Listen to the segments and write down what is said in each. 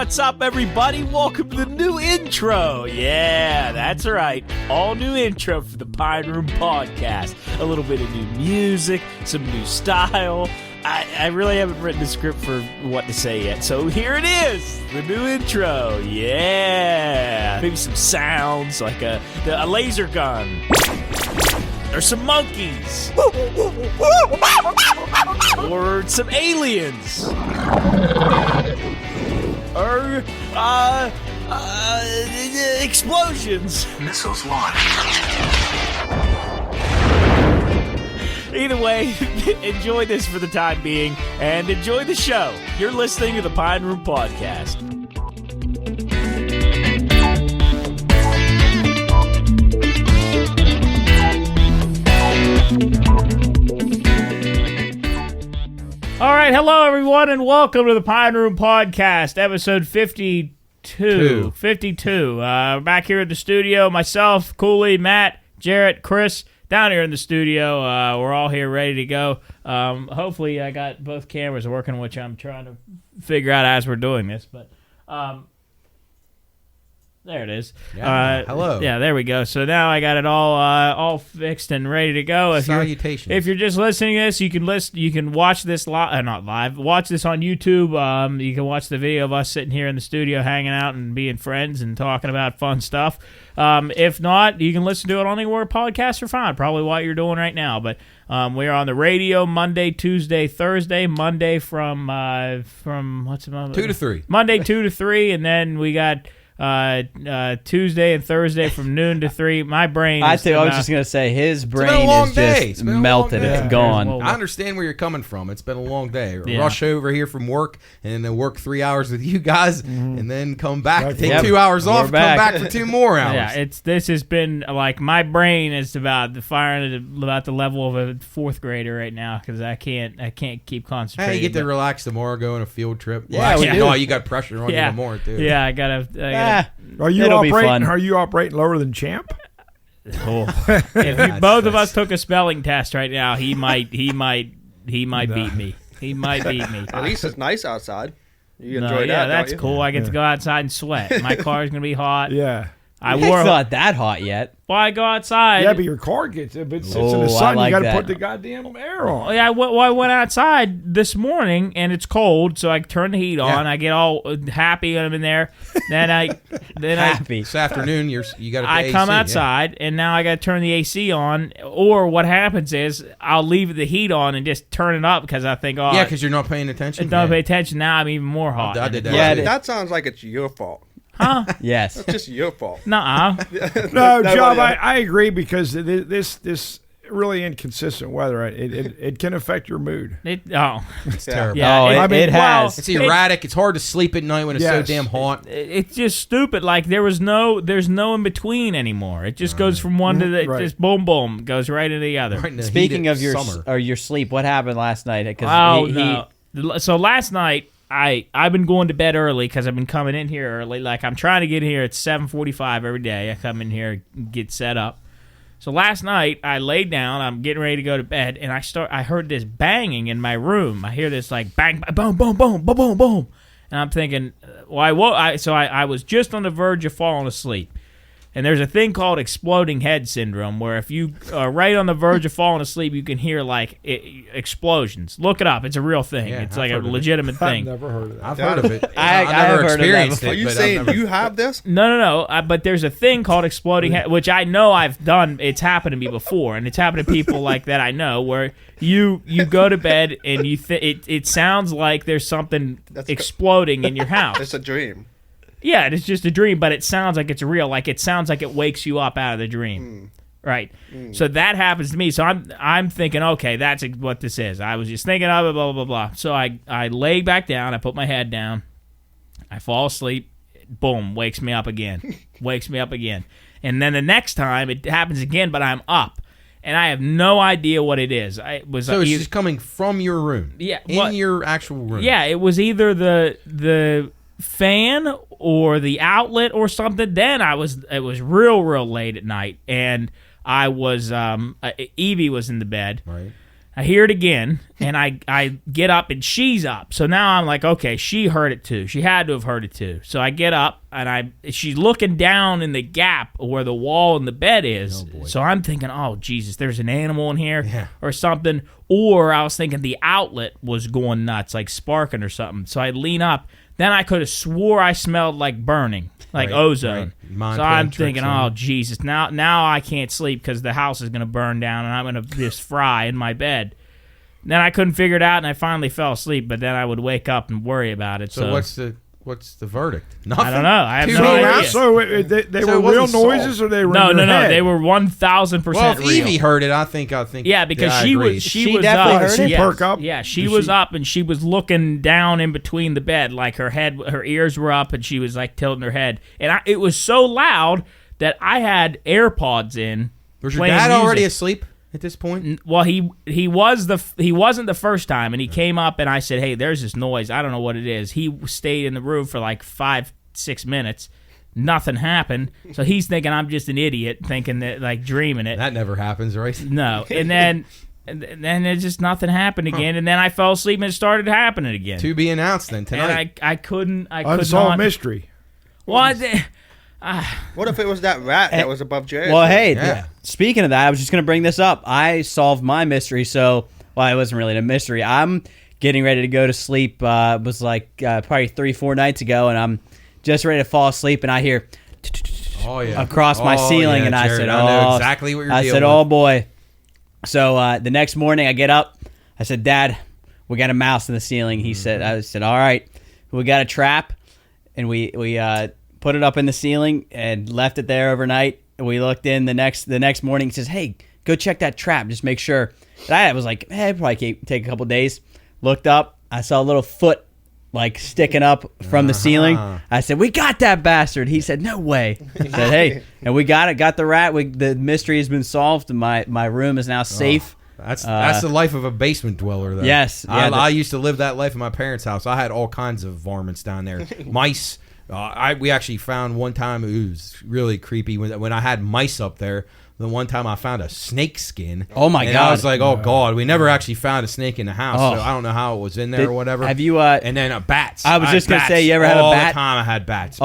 What's up, everybody? Welcome to the new intro. Yeah, that's right. All new intro for the Pine Room Podcast. A little bit of new music, some new style. I really haven't written a script for what to say yet, so here it is, the new intro. Yeah, maybe some sounds like a laser gun. Or some monkeys. Or some aliens. Or, explosions. Missiles launched. Either way, enjoy this for the time being, and enjoy the show. You're listening to the Pine Room Podcast. All right, hello everyone, and welcome to the Pine Room Podcast, episode 52. 52. Back here at the studio, myself, Cooley, Matt, Jarrett, Chris, down here in the studio. We're all here ready to go. Hopefully, I got both cameras working, which I'm trying to figure out as we're doing this, but there it is. Yeah, hello. Yeah, there we go. So now I got it all fixed and ready to go. Salutations. If you're just listening to this, you can watch this not live. Watch this on YouTube. You can watch the video of us sitting here in the studio, hanging out and being friends and talking about fun stuff. If not, you can listen to it on anywhere podcasts are found. Probably what you're doing right now. But we are on the radio Monday, Tuesday, Thursday. Monday from what's the moment? 2 to 3. Monday 2 to 3, and then we got Tuesday and Thursday from noon to 3. My brain I was just going to say, his brain is just melted. It's gone. I understand where you're coming from. It's been a long day. Yeah. Rush over here from work and then work 3 hours with you guys and then come back, take Yep. 2 hours off, We're come back. back for 2 more hours. Yeah, this has been like my brain is about the about the level of a 4th grader right now because I can't keep concentrating. Hey, you get to relax tomorrow, go on a field trip. Yeah, Well, actually, we do. no, you got pressure on you tomorrow, too. Yeah, I gotta Are you It'll be operating? fun. Are you operating lower than Champ? if both of us took a spelling test right now, he might beat me. He might beat me. At least it's nice outside. You No, enjoy that, yeah, don't that's you? cool. I get to go outside and sweat. My car's gonna be hot. Yeah. I It's wore. not that hot yet. Well, I go outside. Yeah, but your car gets if it sits in Oh, the I sun, like you got to that. put the goddamn air on. Yeah, I went outside this morning and it's cold, so I turn the heat on. Yeah. I get all happy when I'm in there. Then Happy. This afternoon, you got to I come outside and now I got to turn the AC on. Or what happens is I'll leave the heat on and just turn it up because I think, Yeah, because you're not paying attention. don't pay attention. Now I'm even more hot. I did that. Yeah, too. That sounds like it's your fault. Huh? Yes. It's just your fault. Nuh-uh. No, Nobody Job, else. I agree because this really inconsistent weather it can affect your mood. It's terrible. Yeah, Oh, it well, has. It's erratic. It's hard to sleep at night when it's so Yes. damn hot. It's just stupid. Like there's no in between anymore. It just goes from one to the Right. just boom boom goes right into the other. Right in the Speaking heat of your summer. your sleep, what happened last night? Oh Because no! So last night I've been going to bed early because I've been coming in here early. Like I'm trying to get here at 7:45 every day. I come in here, get set up. So last night I laid down. I'm getting ready to go to bed, and I heard this banging in my room. I hear this like bang, boom, boom, boom, boom, boom, boom, and I'm thinking, I was just on the verge of falling asleep. And there's a thing called exploding head syndrome where if you are right on the verge of falling asleep, you can hear like explosions. Look it up. It's a real thing. Yeah, It's I've like a heard of it. legitimate I've thing. never heard of that. I've heard of it. I I've have never heard of that experienced before. it. Are you but I've saying never- you have this? No. But there's a thing called exploding head, which I know I've done. It's happened to me before, and it's happened to people like that I know, where you go to bed and it sounds like there's something exploding in your house. It's a dream. Yeah, it's just a dream, but it sounds like it's real. Like it sounds like it wakes you up out of the dream. Right. So that happens to me. So I'm thinking, okay, that's what this is. I was just thinking of it, blah, blah, blah, blah. So I lay back down. I put my head down. I fall asleep. Boom, wakes me up again. And then the next time it happens again, but I'm up. And I have no idea what it is. So it's just coming from your room. Yeah, In your actual room. Yeah, it was either the fan or the outlet or something. Then it was real late at night, and I was Evie was in the bed. Right. I hear it again, and I get up, and she's up. So now I'm like, okay, she heard it too. She had to have heard it too. So I get up, and she's looking down in the gap where the wall and the bed is. So I'm thinking, oh, Jesus, there's an animal in here or something. Or I was thinking the outlet was going nuts, like sparking or something. So I lean up. Then I could have swore I smelled like burning, like ozone. Right. So I'm thinking, oh, Jesus, now I can't sleep because the house is going to burn down and I'm going to just fry in my bed. Then I couldn't figure it out, and I finally fell asleep, but then I would wake up and worry about it. So what's the verdict? Nothing? I don't know. I have no idea. So they were real noises, or they were no. head? They were 1,000% well, if real. Evie heard it, I think. Yeah, because she was definitely up. heard it. Yes. Perk up. Yeah, she was up, and she was looking down in between the bed, like her ears were up, and she was like tilting her head, and it was so loud that I had AirPods in. Was your dad already asleep at this point? Well, he wasn't the first time, and he came up, and I said, "Hey, there's this noise. I don't know what it is." He stayed in the room for like 5-6 minutes. Nothing happened, so he's thinking I'm just an idiot, thinking that, like, dreaming it. That never happens, right? No, and then it just nothing happened again, and then I fell asleep and it started happening again. To be announced then tonight. And I couldn't. Unsolved mystery. What? What if it was that rat that was above Jared? Well, hey, speaking of that, I was just going to bring this up. I solved my mystery, so, well, it wasn't really a mystery. I'm getting ready to go to sleep. It was like probably 3-4 nights ago, and I'm just ready to fall asleep, and I hear across my ceiling, and I said, I know exactly what you're dealing with. I said, oh, boy. So the next morning I get up. I said, Dad, we got a mouse in the ceiling. I said, all right, we got a trap, and we put it up in the ceiling and left it there overnight. We looked in the next morning. He says, hey, go check that trap. Just make sure. And I was like, it'd probably take a couple days. Looked up. I saw a little foot like sticking up from the ceiling. I said, we got that bastard. He said, no way. He said, hey, and we got it. Got the rat. The mystery has been solved. My room is now safe. That's the life of a basement dweller, though. Yes. Yeah, I used to live that life in my parents' house. I had all kinds of varmints down there. Mice. We actually found one time, it was really creepy, when I had mice up there. The one time I found a snake skin. Oh, my God. I was like, oh, God. We never actually found a snake in the house, so I don't know how it was in there or whatever. Have you... and then bats. I was just going to say, you ever had a bat? All the time I had bats.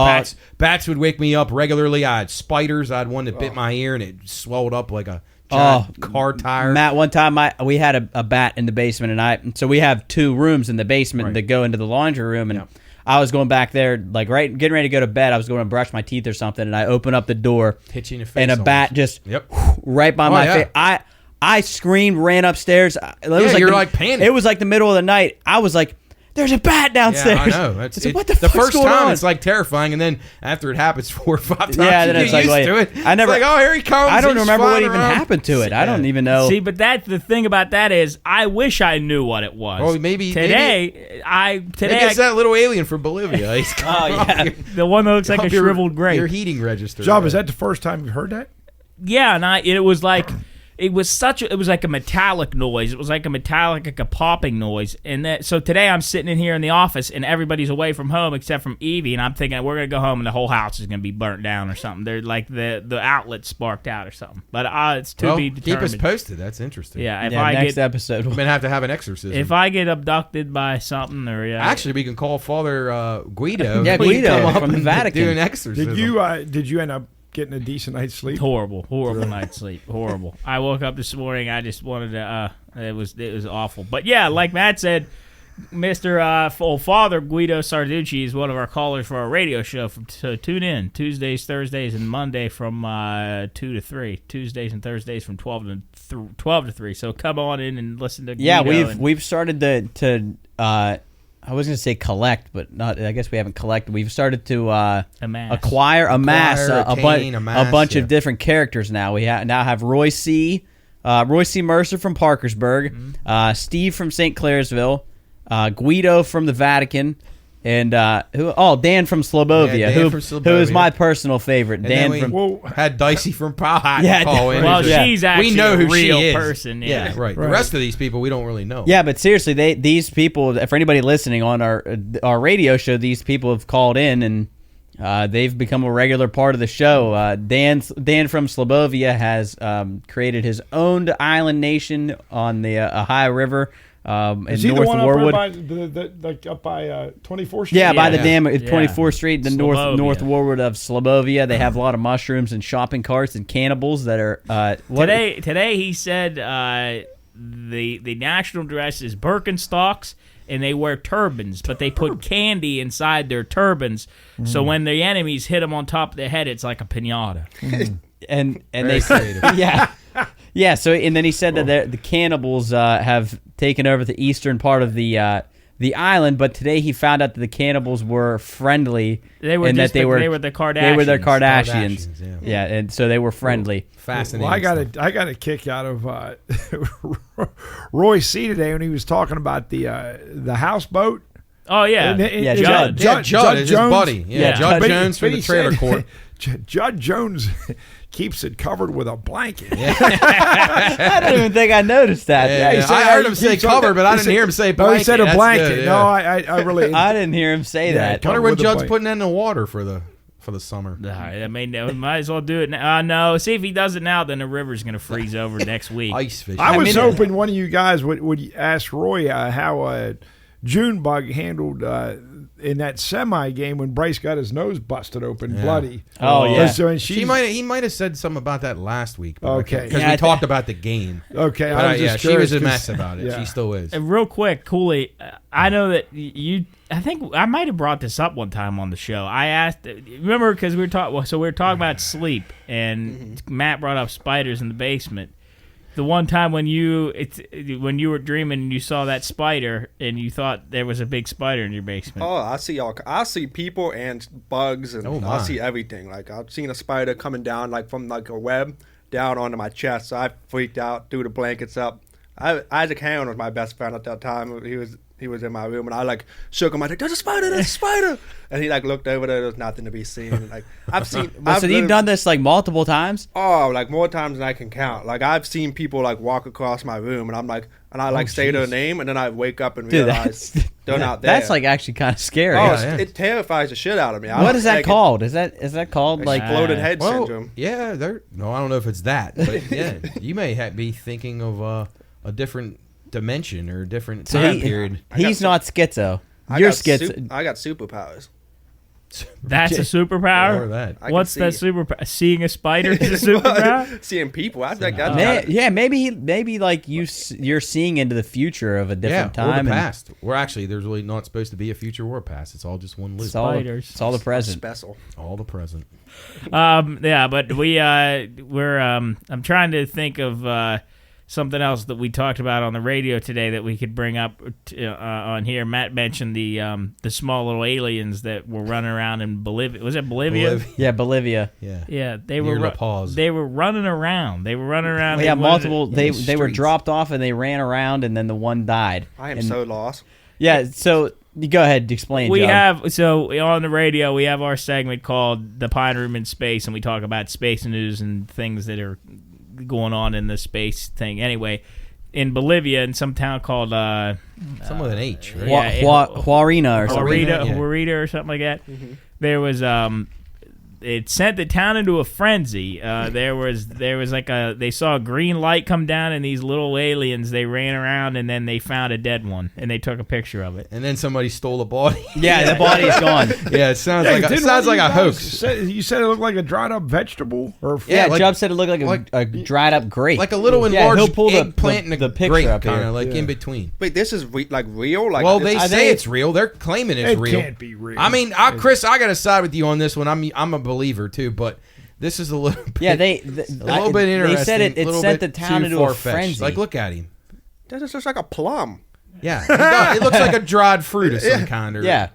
Bats would wake me up regularly. I had spiders. I had one that bit my ear, and it swelled up like a giant car tire. Matt, one time we had a bat in the basement, and so we have 2 rooms in the basement that go into the laundry room, and I was going back there, like getting ready to go to bed. I was going to brush my teeth or something, and I open up the door, hit you in the face, and a bat just right by my face. I screamed, ran upstairs. It was like panic. It was like the middle of the night. I was like, "There's a bat downstairs." Yeah, I know. What the fuck's first going time on? it's like terrifying, and then after it happens 4 or 5 times, then you it's get like, used to it. I never. It's like, oh, here he comes. I don't remember what even around. happened to it. I don't even know. See, but the thing about that is, I wish I knew what it was. Well, maybe maybe it's that little alien from Bolivia. He's the one that looks like a shriveled grape. Your heating register. Job, is that the first time you've heard that? Yeah, and it was like. It was like a metallic noise. It was like a popping noise. And so today I'm sitting in here in the office and everybody's away from home except from Evie, and I'm thinking we're gonna go home and the whole house is gonna be burnt down or something. They're like the outlet sparked out or something. But it's to be determined. Keep us posted. That's interesting. Yeah, next episode we're gonna have an exorcism. If I get abducted by something or actually we can call Father Guido. Yeah, Guido from the Vatican. Do an exorcism. Did you end up getting a decent night's sleep? Horrible night's sleep. Horrible. I woke up this morning. I just wanted to. It was awful. But yeah, like Matt said, Mr. Father Guido Sarducci is one of our callers for our radio show. So tune in Tuesdays, Thursdays, and Monday from 2 to 3. Tuesdays and Thursdays from 12 to 3. So come on in and listen to. Yeah, Guido we've started to. I was going to say collect, but not. I guess we haven't collected. We've started to amass a bunch of different characters now. We now have Roy C. Mercer from Parkersburg, Steve from St. Clairsville, Guido from the Vatican, and Dan from Slobovia, who is my personal favorite. And had Dicey from Powhatan call in. Well, she's actually we know who a real she is. person. Yeah, right. The rest of these people we don't really know. Yeah, but seriously, these people, for anybody listening on our radio show, these people have called in and they've become a regular part of the show. Dan from Slobovia has created his own island nation on the Ohio River. Is in he the North one Warwood. up by 24th Street? Yeah, by the Yeah. dam at Yeah. 24th Street, the Slobovia. North Warwood of Slobovia. They have a lot of mushrooms and shopping carts and cannibals that are Today he said the national dress is Birkenstocks and they wear turbans, but they put candy inside their turbans, so when the enemies hit them on top of their head, it's like a pinata. and Very they creative. yeah. So and then he said that the cannibals have taken over the eastern part of the island, but today he found out that the cannibals were friendly. They were and just that they were the Kardashians. They were the Kardashians. Kardashians, Yeah, and so they were friendly. Fascinating. Well, stuff. I got a kick out of Roy C. today when he was talking about the houseboat. Oh yeah, Yeah, Judd. Judd is his Jones. buddy. Yeah, Judd But Jones for he the trailer said- court. Judd Jones keeps it covered with a blanket. I don't even think I noticed that. Yeah, he said- I heard him say keeps on- cover, but I he didn't said- hear him say No, blanket. he said a That's blanket. good, No, yeah. I really. I didn't hear him say that. Wonder with when a Judd's blanket. putting that in the water for the summer. I mean, we might as well do it now. No, see if he does it now, then the river's going to freeze over next week. Ice fishing. I was mean- hoping one of you guys would ask Roy how Junebug handled in that semi game when Bryce got his nose busted open, Yeah. bloody. Oh, yeah. So, and He might have said something about that last week. Okay. Because Yeah, we talked about the game. Okay, But, I was just she curious was a 'cause- mess about it. yeah. She still is. Real quick, Cooley, I know that I think I might have brought this up one time on the show. I asked, remember, because we were talking about sleep, and Matt brought up spiders in the basement. The one time when you were dreaming and you saw that spider and you thought there was a big spider in your basement. Oh, I see people and bugs, and Oh, I my. see everything. Like I've seen a spider coming down like from like a web down onto my chest. So I freaked out, threw the blankets up. Isaac Hammond was my best friend at that time. He was in my room, and I like shook him. I was like, "There's a spider! There's a spider!" And he like looked over there. There's nothing to be seen. Like I've seen. So you've done this like multiple times? Oh, like more times than I can count. Like I've seen people like walk across my room, and I'm like, and I like say their jeez. name, and then I wake up and Dude, realize they're not there. That's like actually kind of scary. oh, yeah. it terrifies the shit out of me. What is that called? Is that called like? Exploded head Well, syndrome. yeah, no, I don't know if it's that, but yeah, you may be thinking of a different dimension or a different So time period. he's not schizo. I You're got schizo. I got superpowers. That's a Or superpower? that. I can What's that see. superpower? Seeing a spider is a superpower? Seeing people. I think that's Maybe like you're seeing into the future of a different Or time. the and past. We're actually there's really not supposed to be a future or a past. It's all just one loop. It's all, Spiders. it's all the present. special. All the present. Yeah, but we're I'm trying to think of something else that we talked about on the radio today that we could bring up on here. Matt mentioned the small little aliens that were running around in Bolivia. Was it Bolivia? Yeah, Bolivia. Yeah. Yeah, they Near were La Paz. they were running around. They were running around. Yeah, They wanted- multiple. They the were streets. dropped off and they ran around and then the one died. I am And- so lost. Yeah. So you go ahead and explain. We Joe. have on the radio. We have our segment called "The Pine Room in Space," and we talk about space news and things that are going on in the space thing. Anyway, in Bolivia, in some town called Some with an H, right? Yeah, Huarina or something. Huarita, yeah. Huarita or something like that. There was it sent the town into a frenzy. There was like they saw a green light come down and these little aliens. They ran around and then they found a dead one and they took a picture of it. And then somebody stole a body. Yeah, the body's gone. Yeah, it sounds Hey, like didn't it sounds one like of a you guys hoax. You said it looked like a dried up vegetable or Yeah, like- Chubb said it looked like a dried up grape. Like a little Yeah, he'll enlarged pull the- eggplant the and a picture grape, up here. kind of like Yeah. in between. Wait, this is like real? Like Well, they it's- say it's real. They're claiming it's It real. can't be real. I mean, Chris, I got to side with you on this one. I'm a believer too, but this is a little bit, yeah, a little bit interesting. They said it little sent the bit town too into a far-fetched. frenzy. Like, look at him. This is just like a plum. Yeah, it looks like a dried fruit of some kind, or Yeah,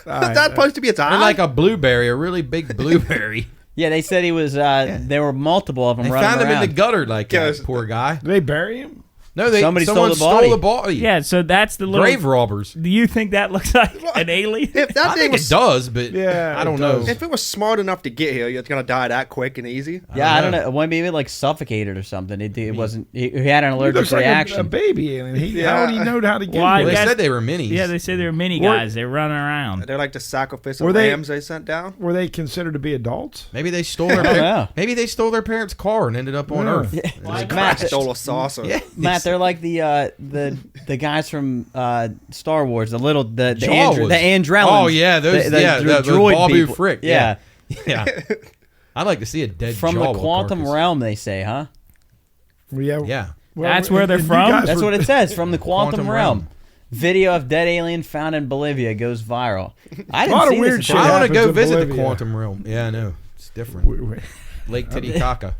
That's not supposed to be its or eye. like a blueberry, a really big blueberry. yeah. They said he was. There were multiple of them They running found him around. in the gutter, like Yes. that poor guy. Did they bury him? No, Somebody someone stole the body. body. Yeah, so that's the little Grave robbers. Do you think that looks like an alien? If that I thing think was it does, but Yeah, I it don't know. does. If it was smart enough to get here, it's gonna die that quick and easy. Yeah, I don't know. know. Well, maybe like suffocated or something. It wasn't. He had an He allergic looks like reaction. a baby alien. Yeah. How would he know how to get Well, I here? Well, they guess- said they were minis. Yeah, they say they're mini Or- guys. They're running around. They're like the sacrificial Were they- lambs they sent down. Were they considered to be adults? Maybe they stole their I don't know. maybe they stole their parents' car and ended up on Yeah. Earth. Yeah. And they Matt, crashed. Stole a saucer. Yeah. Matt, they're like the guys from Star Wars, the Jawas. the Andrellans. Oh yeah, those the those droid Babu people. Frick. Yeah. Yeah. I'd like to see a dead From the Jawa quantum carcass. realm, they say, huh? Yeah. Yeah. Well, That's where they're and you from? guys That's were- what it says. From the quantum, Quantum realm. realm. Video of dead alien found in Bolivia goes viral. I A lot didn't of see weird this. shit until- I want to happens go in visit the Bolivia. quantum realm. Yeah, I know. It's different. Lake Titicaca.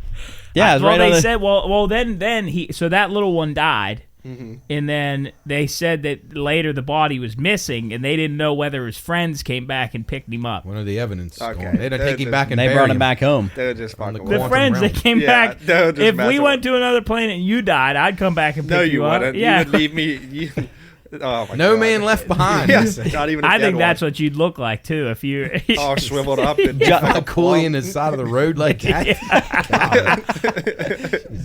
Yeah, it was well, right they on the- said, well, then he, so that little one died, Mm-hmm. and then they said that later the body was missing, and they didn't know whether his friends came back and picked him up. One of the evidence. Okay. Going. They'd take him They're back and they bury brought him back home. They're just From fucking. the The quantum friends realm. that came Yeah, back. they'll just If mess we with went to another planet and you died, I'd come back and pick No, you you up. wouldn't. Yeah. You would leave me. You, oh my No God. man left behind. Yes, not even. A I dead think that's one. what you'd look like too if you. all shriveled up. And A coolie in the side of the road like that. God.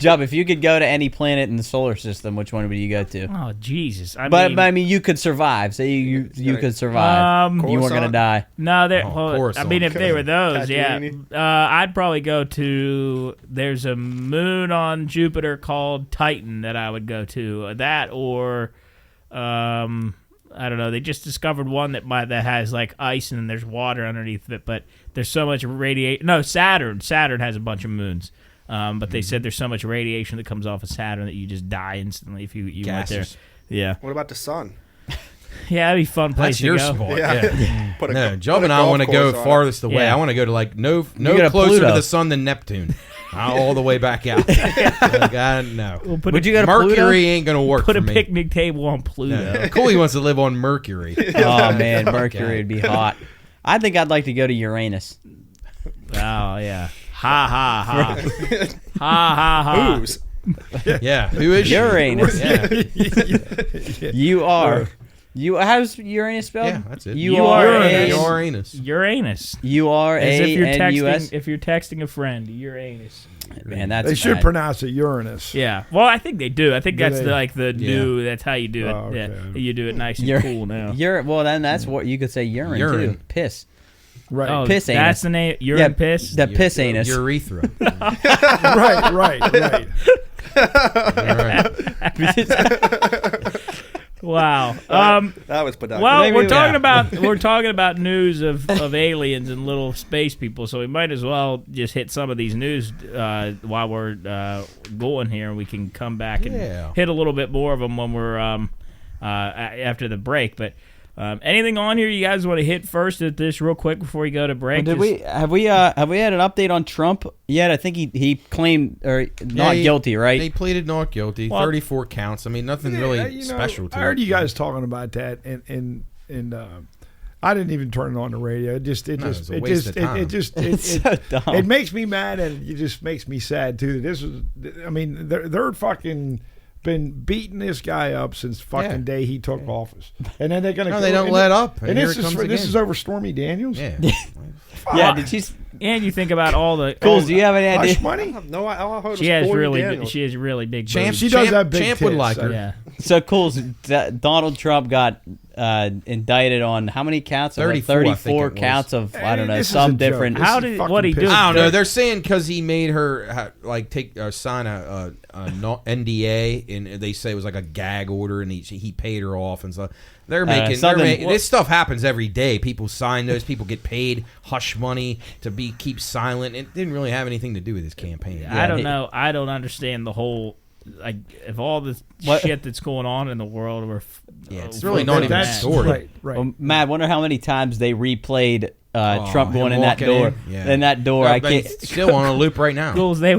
Jub, if you could go to any planet in the solar system, which one would you go to? Oh Jesus! But I mean, you could survive. Say you could survive. You weren't gonna Coruscant? die. no, there. Oh, Well, I Coruscant. mean, if they were those, yeah, Tatooine. I'd probably go to. There's a moon on Jupiter called Titan that I would go to. That or, I don't know. They just discovered one that has like ice and there's water underneath it, but there's so much radiation. No, Saturn. Saturn has a bunch of moons. But they said there's so much radiation that comes off of Saturn that you just die instantly if you went there. Gases. Yeah, What about the sun? yeah, that'd be a fun place That's to your go. sport. Yeah. Yeah. Put a, No, put Job a and I golf want to go course on it. farthest away. Yeah. I want to go to like no go to closer Pluto. to the sun than Neptune. All the way back out. Like, I don't know. We'll put Would a, you go to Mercury Pluto? ain't gonna work put for a me. picnic table on Pluto? No. Cooley wants to live on Mercury. Oh man, Okay. Mercury would be hot. I think I'd like to go to Uranus. Oh yeah. Ha ha ha. Ha ha ha. Who's? Yeah, who is she? Uranus. Yeah, You are. You. How's Uranus spelled? yeah, that's it. You are a. Uranus. Uranus. You are As if you're A-N-U-S. texting. If you're texting a friend, Uranus. Man, that's They should bad. pronounce it Uranus. Yeah. Well, I think they do. I think Do that's they? like the Yeah. new. That's how you do it. Oh, okay. Yeah. You do it nice and Ur- cool now. Well, then that's what you could say. Urine, Urine. too. Piss. Right. Oh, Piss that's anus. the name. Urine Yeah, piss. The piss anus. Urethra. right. All right. Wow. That was productive. Well, Maybe- we're talking yeah. about news of aliens and little space people, so we might as well just hit some of these news while we're going here. We can come back and Yeah. hit a little bit more of them when we're after the break. But anything on here you guys want to hit first at this real quick before we go to break? Did we have we had an update on Trump yet? I think he claimed or not he- guilty, right? They pleaded not guilty. Well- 34 counts. I mean, nothing really You know, special to I heard it. you guys talking about that, and I didn't even turn it on the radio. It just it's a waste of time. It's so dumb. it makes me mad, and it just makes me sad too. This was, I mean, they're fucking been beating this guy up since fucking Yeah. day he took office, and then they're gonna. No, they don't let up. And here this it is comes this again. is over Stormy Daniels. Yeah. Yeah, did she? and you think about all the Cool. Do you have any idea? Hush money. I have no, I heard she has 40 really Daniels. she has really big Champ, boobs. She does Champ, have big Champ would tits, like so- her. Yeah. So cool. Donald Trump got indicted on how many counts? 34, I think 34 it was. counts of I don't know This is some a joke. different. This How is did- fucking what'd he do? piss- I don't know. They're saying because he made her sign a NDA, and they say it was like a gag order, and he paid her off and stuff. They're making, something- this stuff happens every day. People sign those. People get paid hush money to keep silent. It didn't really have anything to do with his campaign. I don't know. I don't understand the whole like if all the shit that's going on in the world were. Yeah, it's really not even a That's story. right. Well, Matt, wonder how many times they replayed Trump him going in that walking door. in? Yeah. In that door, I But can't. he's still on a loop right now. Schools, they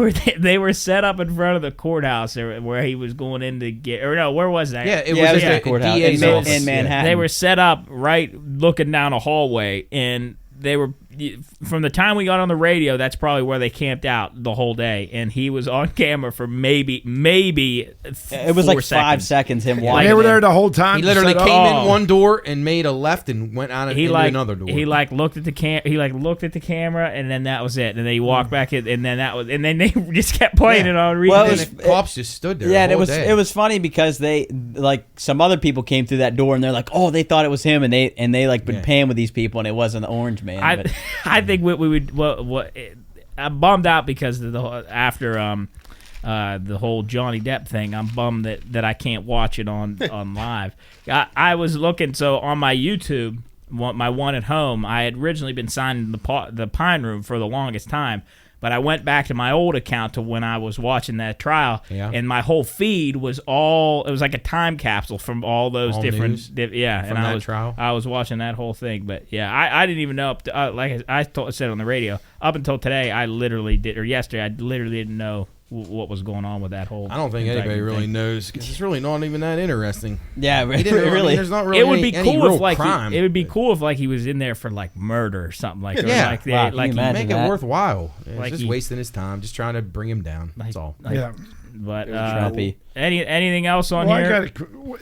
were set up in front of the courthouse where he was going in to get, or no, where was that? Yeah, it Yeah, it was was at the courthouse DA's in office. Manhattan. They were set up right looking down a hallway, and they were from the time we got on the radio, that's probably where they camped out the whole day, and he was on camera for maybe It was like 5 seconds him And walking. they were there in. the whole time. He literally set up? came in one door and made a left and went out into another door. He looked at the looked at the camera, and then that was it. And then he walked back in, and then and then they just kept playing it on repeat. Well, and the cops just stood there. Yeah, the and whole day. it was funny because they some other people came through that door and they're like, oh, they thought it was him, and they like been paying with these people, and it wasn't the orange man. But, I think we would I'm bummed out because of after the whole Johnny Depp thing. I'm bummed that I can't watch it on live. I was looking, so on my YouTube, my one at home, I had originally been signed in the Pine Room for the longest time. But I went back to my old account to when I was watching that trial, and my whole feed was it was like a time capsule from all those different, trial. I was watching that whole thing. But yeah, I didn't even know, like I said on the radio, up until today, yesterday, I literally didn't know what was going on with that whole. I don't think anybody really knows because it's really not even that interesting. yeah, He didn't, really. I mean, there's not really It would be any cool real if like crime. it would be cool if like he was in there for like murder or something like that. Yeah. Like, Wow, can you he- imagine Make that? it worthwhile. It's Like just he- wasting his time, just trying to bring him down. That's all. Yeah. But Trappy. anything else on Well, here?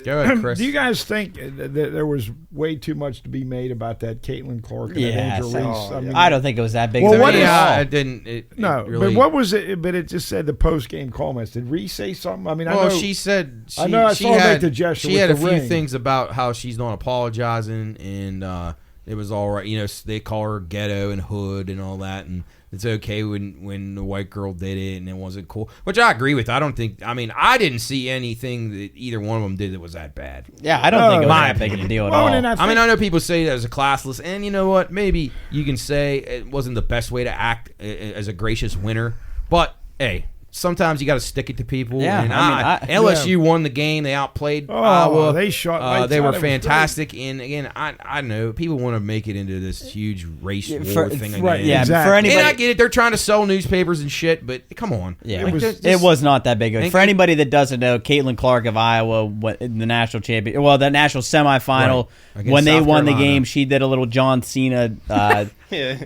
Go ahead, Chris. Do you guys think that there was way too much to be made about that Caitlin Clark and that Yeah, Angel so- Reese? I don't think it was that big. Well, of a what deal is- at all. it didn't. It No, really, but what was it? But it just said the post game comments. Did Reese say something? I mean, I Well, know she said I know I she saw her had make the gesture She with had a the few ring. things about how she's not apologizing, and it was all right. You know, they call her ghetto and hood and all that, and it's okay when the white girl did it and it wasn't cool, which I agree with. I don't think. I mean, I didn't see anything that either one of them did that was that bad. Yeah, I don't think it was my that big of a deal at Well, all. and I mean, I know people say that as a classless, and you know what? Maybe you can say it wasn't the best way to act as a gracious winner, but hey, sometimes you got to stick it to people. Yeah, and I mean, LSU won the game. They outplayed Oh, Iowa. they shot lights They out. were It was fantastic. And again, I know people want to make it into this huge race war thing again. right, yeah, exactly. for anybody. And I get it. They're trying to sell newspapers and shit, but come on. Yeah, Like, it was not that big. Thank For you. anybody that doesn't know, Caitlin Clark of Iowa in the national champion, well, the national semifinal, Right. Against when they South won the Carolina. game, she did a little John Cena. Yeah.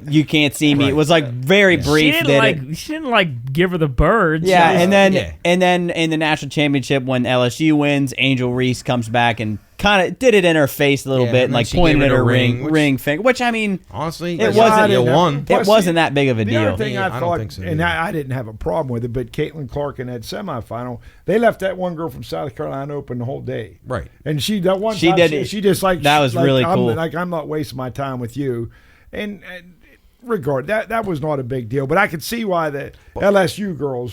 You can't see me. Right. It was like very brief. She didn't like give her the birds. Yeah, She was- and then in the national championship when LSU wins, Angel Reese comes back and kind of did it in her face a little Yeah, bit and and then like she pointed gave at it a her ring, ring which- finger. Which I mean, honestly, It that's wasn't- why you won. it wasn't that big of a The deal. other thing I I don't thought, think so and either. I didn't have a problem with it, but Caitlin Clark in that semifinal, they left that one girl from South Carolina open the whole day. Right. And she that one She time, did it. she just like That was really cool. I'm not wasting my time with you, and regard that was not a big deal, but I could see why the LSU girls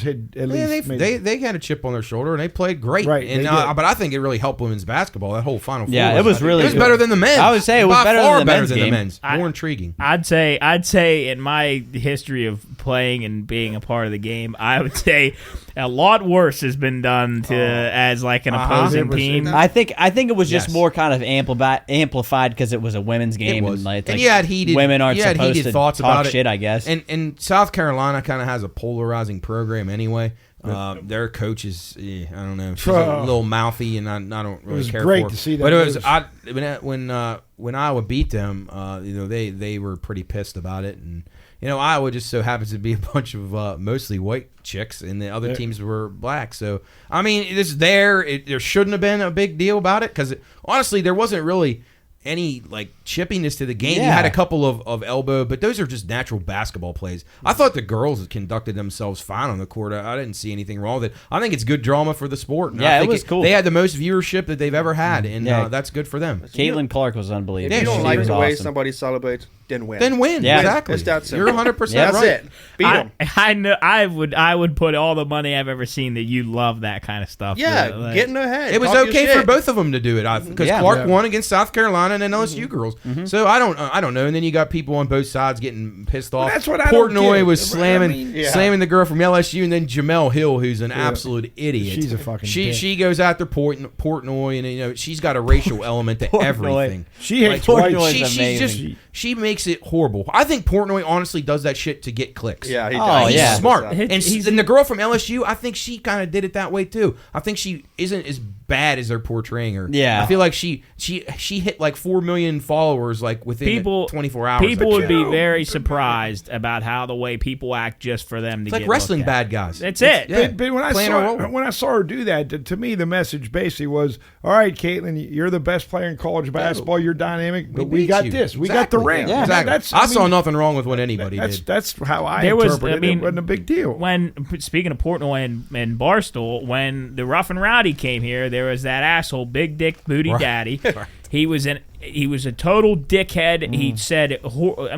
had at Yeah, least made they had a chip on their shoulder and they played great. Right, And they did. but I think it really helped women's basketball. That whole Final Four. Yeah, it was really It was good. better than the men's. I would say it was By better far than the better men's than game. the men's. More intriguing. I'd say in my history of playing and being a part of the game, I would say a lot worse has been done to as like an opposing It was- team. I think it was just Yes. more kind of amplified because it was a women's game. It was. And, like, And you had heated- women aren't you had supposed heated to thoughts talk about it. shit, I guess. And South Carolina kind of has a polarizing program anyway. Their coach is, I don't know, she's a little mouthy, and I don't really was care great for her. to see that But it was news. when Iowa beat them, they were pretty pissed about it, and Iowa just so happens to be a bunch of mostly white chicks, and the other teams were black. So I mean, there shouldn't have been a big deal about it because honestly, there wasn't really any like chippiness to the game. You Yeah. had a couple of elbow, but those are just natural basketball plays. I thought the girls conducted themselves fine on the court. I didn't see anything wrong with it. I think it's good drama for the sport. And Yeah, I it think was cool. They had the most viewership that they've ever had, and Yeah. that's good for them. Caitlin Clark was If unbelievable. Yeah, you don't she like was the way awesome. somebody celebrates, then win. Then win. Yeah. Exactly. It's that simple. You're 100% That's right. it. Beat them. I know I would put all the money I've ever seen that you love that kind of stuff. Yeah, Like- get in their head. It was Talk your okay shit. for both of them to do it because Yeah. Clark Yeah. won against South Carolina and then LSU girls. So I don't know. And then you got people on both sides getting pissed off. that's what I don't Portnoy get. was I slamming mean- Yeah. slamming the girl from LSU, and then Jamel Hill, who's an absolute idiot. She's a fucking She bitch. she goes after Portnoy, and she's got a racial element to Portnoy. everything. She hates Portnoy white. was She's amazing. just she makes makes it horrible. I think Portnoy honestly does that shit to get clicks. Yeah, he Oh, does. He's yeah. smart. He's- And the girl from LSU, I think she kind of did it that way too. I think she isn't as bad as they're portraying her. Yeah. I feel like she hit like 4 million followers like within 24 hours. People would be Joe. very surprised about how the way people act just for them to It's get like wrestling looked at. bad guys. That's it. Yeah. But when Playing a role. I saw her do that, to me the message basically was, all right, Caitlin, you're the best player in college basketball. You're dynamic, but we beat got you. this. We got the Exactly. ring. Yeah, And exactly. I saw nothing wrong with what anybody did. That's how I There was- interpreted I mean, it. It wasn't a big deal. When speaking of Portnoy and Barstool, when the Rough and Rowdy came here, there was that asshole, Big Dick Booty Right. Daddy. He was a total dickhead. He said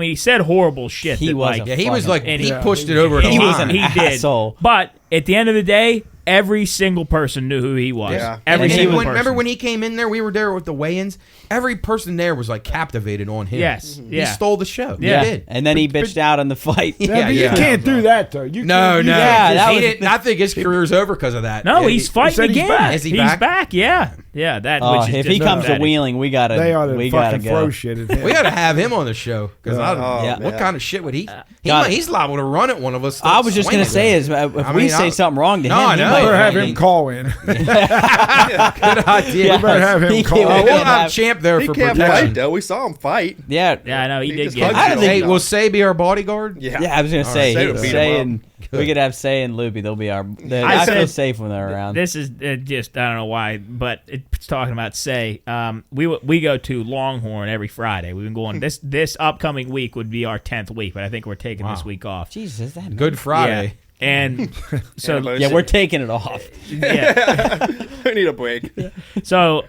he said horrible shit. He that, was like, a Yeah, he was fucking- like And he he- pushed it over the he was line. an he did. asshole. But at the end of the day, every single person knew who he was. Yeah. Every And single person. remember when he came in there? We were there with the weigh-ins. Every person there was like captivated on him. Yes. He Yeah. stole the show. Yeah. He did. And then he bitched out on the fight. Yeah, but you can't do that though. You No, can't- you no. Yeah, can't that He was- didn't- I think his career's over because of that. No, Yeah, he's he- fighting said he's again. back. Is he back? Yeah, yeah. That. Oh, which is if just he comes to pathetic. Wheeling, we They ought gotta to we fucking gotta throw go. shit at him. We got to have him on the show because Yeah. what kind of shit would he? God. He's liable to run at one of us. I was just gonna swinging. say is if I we mean, say something wrong to No, him, I he know. might Better have I him call in. Good idea. Yeah. better have him He call. can't- We'll we can't have have- Champ there He for can't protection. fight though. We saw him fight. Yeah, Yeah, I know he He did just get. hugged I don't think- Hey, will Say be our bodyguard? Yeah. yeah. I was gonna say Say would beat him Say up. and we could have Say and Loopy. They'll be our. I I feel said- safe when they're around. This is just I don't know why, but it's talking about Say. We go to Longhorn every Friday. We've been going this upcoming week would be our 10th week, but I think we're taking this week off. Jesus, is that Good Friday. Yeah. And so Yeah, we're taking it off. yeah. We need a break. So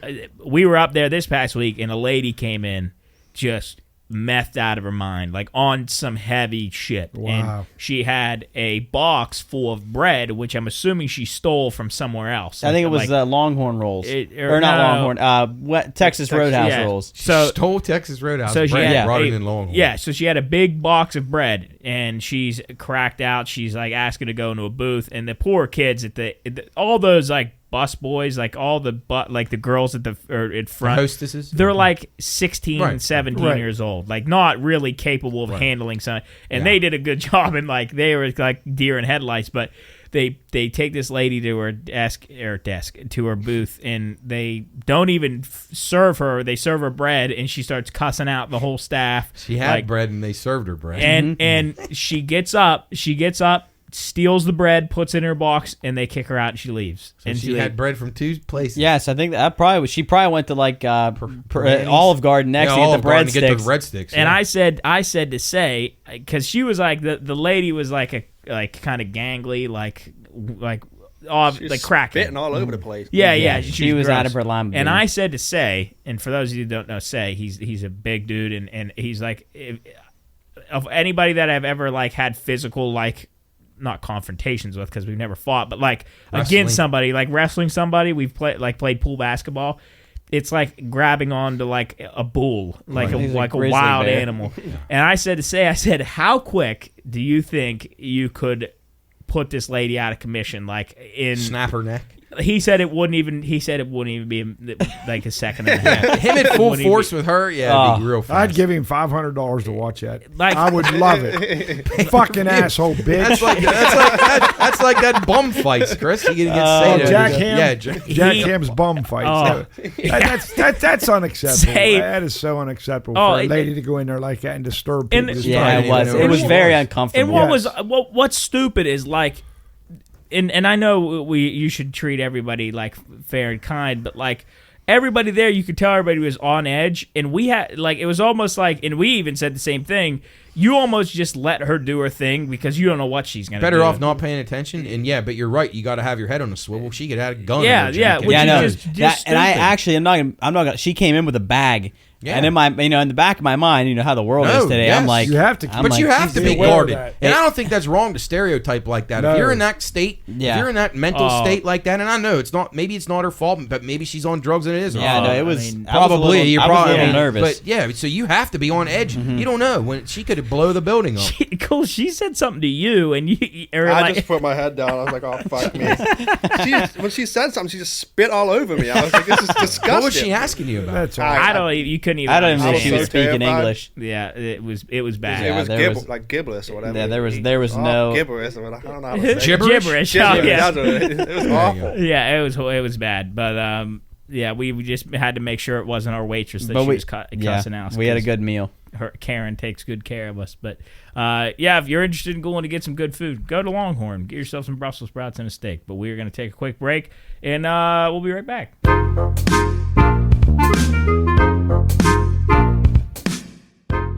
we were up there this past week, and a lady came in just methed out of her mind, like on some heavy shit. Wow. And she had a box full of bread, which I'm assuming she stole from somewhere else. I think it was Like, Longhorn rolls, or or not no. Longhorn. Texas Roadhouse yeah. rolls. So Stole Texas Roadhouse. So she bread, had brought a- it in Longhorn. Yeah, so she had a big box of bread, and she's cracked out. She's like asking to go into a booth, and the poor kids all those like bus boys, like all the like the girls at the or in front, hostesses. they're like 16, Right. 17 Right. years old, like not really capable of handling something. And Yeah. they did a good job, and like they were like deer in headlights, but. They take this lady to her desk to her booth, and they don't even serve her. They serve her bread, and she starts cussing out the whole staff. She had like, bread and they served her bread. and she gets up, steals the bread, puts it in her box, and they kick her out, and she leaves. So and she had bread from 2 places. Yes, I think that probably was. She probably went to like Penny's. Olive Garden next to get the Garden to get breadsticks. the breadsticks. And yeah. I said to say, because she was like the lady was like kind of gangly, like cracking. Spitting all over the place. Yeah, she was out gross. of her line. And I said to Say, and for those of you who don't know Say, he's a big dude, and he's like, of anybody that I've ever like had physical like not confrontations with because we've never fought, but like Wrestling. against somebody, like wrestling somebody, we've played pool basketball. It's like grabbing onto like a bull, like He's a a grizzly wild bear. animal. And I said to Say, how quick do you think you could put this lady out of commission? Like in Snap her neck. he said it wouldn't even be like a second and a half. Him at full Wouldn't he force with her, yeah, it'd be real fast. I'd give him $500 to watch that. Like- I would love it. Fucking asshole, bitch. That's like that bum fights, Chris. You get say Jack Ham? Yeah, Jack Ham's bum fights. That's unacceptable. Say- That is so unacceptable Oh, for a it- lady to go in there like that and disturb And- people. yeah, it was. And It was what- very uncomfortable. And what Yes. was what's stupid is like, and I know you should treat everybody like fair and kind, but like everybody there, you could tell everybody was on edge, and we had like it was almost like, and we even said the same thing. You almost just let her do her thing because you don't know what she's gonna do. Better off not paying attention. And yeah, but you're right. You got to have your head on a swivel. She could have a gun. Yeah, in her yeah, jacket. which Yeah, I is know. just And I stupid. actually, I'm not gonna. She came in with a bag, Yeah. and in my, in the back of my mind, you know how the world No, is today. yes. I'm like, You have to- I'm But like, you have to be be aware of guarded. that. And I don't think that's wrong to stereotype like that. No. If you're in that state, Yeah. if you're in that mental Oh. state like that, and I know it's not, maybe it's not her fault, but maybe she's on drugs and it is her Yeah, fault. no, it was I mean, I was a Probably, little- you're I was probably a little nervous. But yeah, so you have to be on edge. You don't know when she could could blow the building up. Cole, she said something to you, and you were I like, just put my head down. I was like, "Oh fuck me!" When she said something, she just spit all over me. I was like, "This is disgusting." What was she asking you about? That's all I- right. I don't. You couldn't even. I don't even think she understand. was so speaking terrified. English. Yeah, it was bad. It was there was- like gibberish or whatever. Yeah, there was no. gibberish. I don't know how to say it. Gibberish? Gibberish. Oh, Gibberish, yeah. that's what it was awful. Yeah, it was bad, but yeah, we just had to make sure it wasn't our waitress that But she we, was cussing out. we had a 'cause good meal. Karen takes good care of us, but yeah, if you're interested in going to get some good food, go to Longhorn, get yourself some Brussels sprouts and a steak. But we're going to take a quick break, and we'll be right back.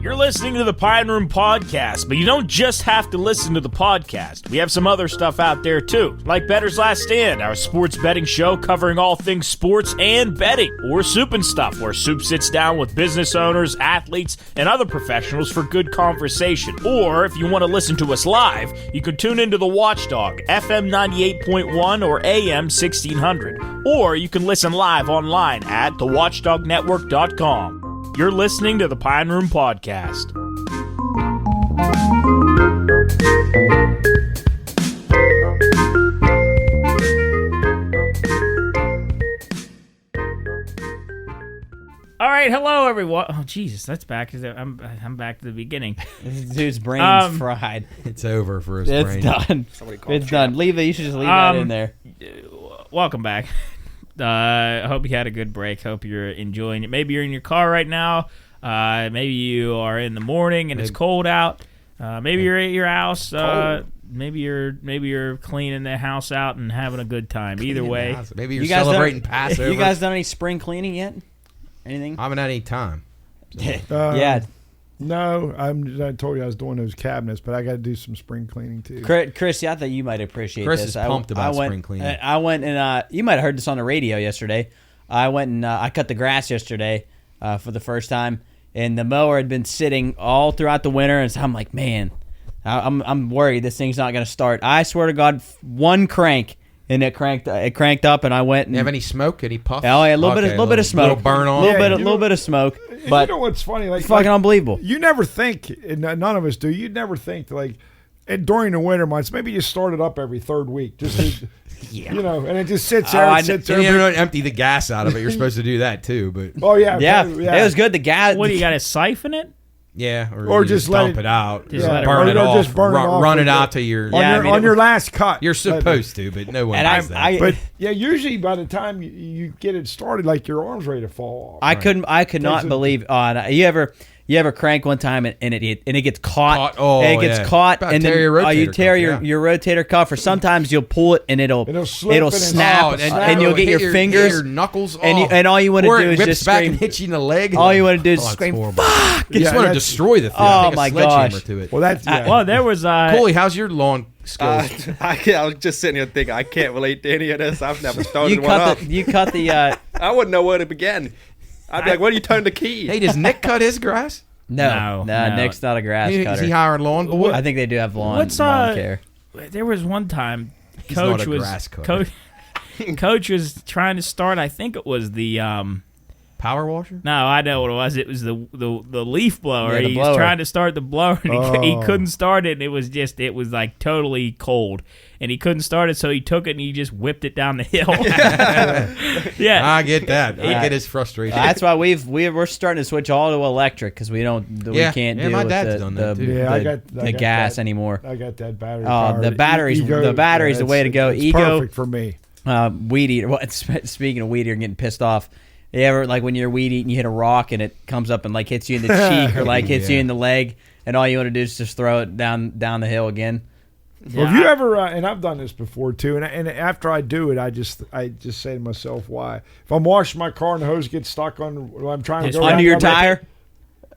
You're listening to the Pine Room Podcast, but you don't just have to listen to the podcast. We have some other stuff out there too, like Bettor's Last Stand, our sports betting show covering all things sports and betting, or Soup and Stuff, where Soup sits down with business owners, athletes, and other professionals for good conversation. Or if you want to listen to us live, you can tune into the Watchdog, FM 98.1 or AM 1600. Or you can listen live online at thewatchdognetwork.com. You're listening to the Pine Room Podcast. All right, hello everyone. Oh Jesus, that's back. I'm back to the beginning. This dude's brain's fried. It's over for his It's brain. done. Somebody called It's done. Leave it. You should just leave that in there. Welcome back. I hope you had a good break. Hope you're enjoying it. Maybe you're in your car right now. Maybe you are in the morning and it's cold out. Maybe you're at your house. Maybe you're cleaning the house out and having a good time. Either way, Maybe you're You guys celebrating done- Passover. You guys done any spring cleaning yet? Anything? I haven't had any time. Yeah. No, I told you I was doing those cabinets, but I got to do some spring cleaning too. Chris, I thought you might appreciate Chris this. is pumped about spring cleaning. I went and you might have heard this on the radio yesterday. I went and I cut the grass yesterday for the first time, and the mower had been sitting all throughout the winter, and so I'm like, man, I'm worried this thing's not going to start. I swear to God, one crank, and it cranked up, and I went and You have any smoke? Any puff? oh yeah, a little bit of smoke, Little burn on. Yeah, little bit of smoke, You but know what's funny? Like fucking unbelievable. You never think, and none of us do. You never think like during the winter months. Maybe you start it up every third week, just to, you know, and it just sits there. I and sits And there. you don't empty the gas out of it. You're supposed to do that too, but Oh yeah, Yeah, yeah. it was good. The gas. what do you got to siphon it? yeah, Or you just let dump it- it out, Just or let it burn run. it Or off, just burn it off run with it out the- to your. on Yeah, your I mean, on your last cut. You're supposed to, but no one And does that. But yeah, usually by the time you get it started, like your arm's ready to fall off. I could not it- believe. You ever crank one time and it gets caught. Oh, and it gets yeah. caught, About and tear then your you rotator tear cuff, your rotator cuff. Or sometimes you'll pull it and it'll slip and snap, Oh, and you'll get hit your fingers. your knuckles, and you- off. and all you wanna Or do it is whips just back scream. and hit you in the leg. All you want to do is Oh, it's scream. horrible. Fuck! You just Yeah, want to that's- destroy the thing. Oh, Take a my sledgehammer gosh. to it. Well, that's Well, there was Coley, how's your lawn skills? I was just sitting here thinking I can't relate to any of this. I've never started You one up. cut the I wouldn't know where to begin. I'd be like, "Where do you turn the key?" Hey, does Nick cut his grass? no. No. Nick's not a grass Is cutter. he hiring lawn boy? I think they do have lawn What's, care. there was one time He's not coach a was grass cutter. coach was trying to start. I think it was the Power washer? no, I know what it was. It was the leaf blower. Yeah, the He blower. was trying to start the blower, and he Oh. couldn't start it. And it was like totally cold, and he couldn't start it. So he took it and he just whipped it down the hill. Yeah, I get that. I Yeah. get his frustration. That's why we're starting to switch all to electric because we can't Yeah. deal My with dad's the, done that, the, too. Yeah, I the- got the gas that. anymore. I got that battery. Oh, powered the battery's the yeah, way to go. It's Ego perfect for me. weed eater. Well, speaking of weed eater, getting pissed off. You ever like when you're weed eating, you hit a rock and it comes up and like hits you in the cheek or like hits you Yeah. in the leg, and all you want to do is just throw it down the hill again. Well, have you ever? And I've done this before too. And after I do it, I just say to myself, why? If I'm washing my car and the hose gets stuck on, when I'm trying to go Under around, your I'm like, tire.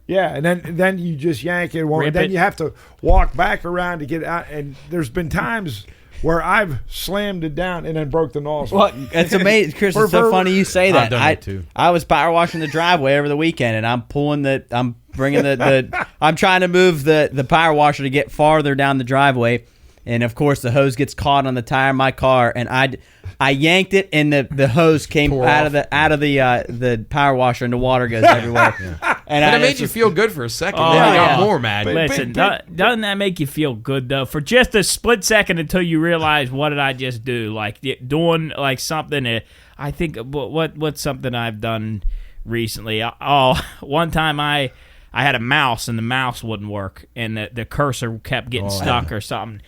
Yeah, and then you just yank it. Rip Then it. you have to walk back around to get out. And there's been times where I've slammed it down and then broke the nozzle. Well, it's amazing, Chris. It's so funny you say that. I've done that too. I was power washing the driveway over the weekend, and I'm bringing I'm trying to move the power washer to get farther down the driveway, and of course the hose gets caught on the tire of my car, and I yanked it, and the hose came Tore out off. of the power washer, and the water goes everywhere. And But I it made just you was- feel good for a second. Oh, then I got yeah. more mad. Listen, doesn't that make you feel good though? For just a split second until you realize what did I just do? Like doing like something. I think what's something I've done recently. One time I had a mouse and the mouse wouldn't work and the cursor kept getting stuck or something.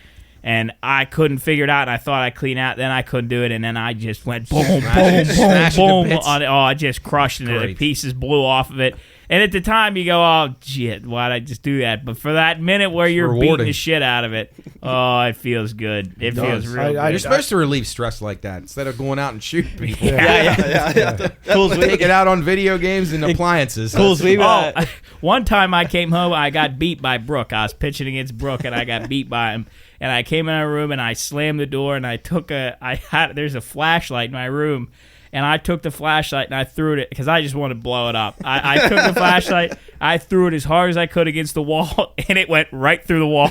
And I couldn't figure it out, and I thought I'd clean out. Then I couldn't do it, and then I just went boom, boom, boom, Smash it to boom bits. on it. Oh, I just crushed it. The Great. pieces blew off of it. And at the time, you go, "Oh shit, why'd I just do that?" But for that minute where you're beating rewarding. the shit out of it, oh, it feels good. It feels real I- good. You're supposed to relieve stress like that instead of going out and shooting people. Yeah. Cool's Take it out on video games and appliances. Cool's we One time I came home, I got beat by Brooke. I was pitching against Brooke, and I got beat by him. And I came in our room, and I slammed the door, and there's a flashlight in my room, and I took the flashlight and I threw it because I just wanted to blow it up. I took the flashlight, I threw it as hard as I could against the wall, and it went right through the wall.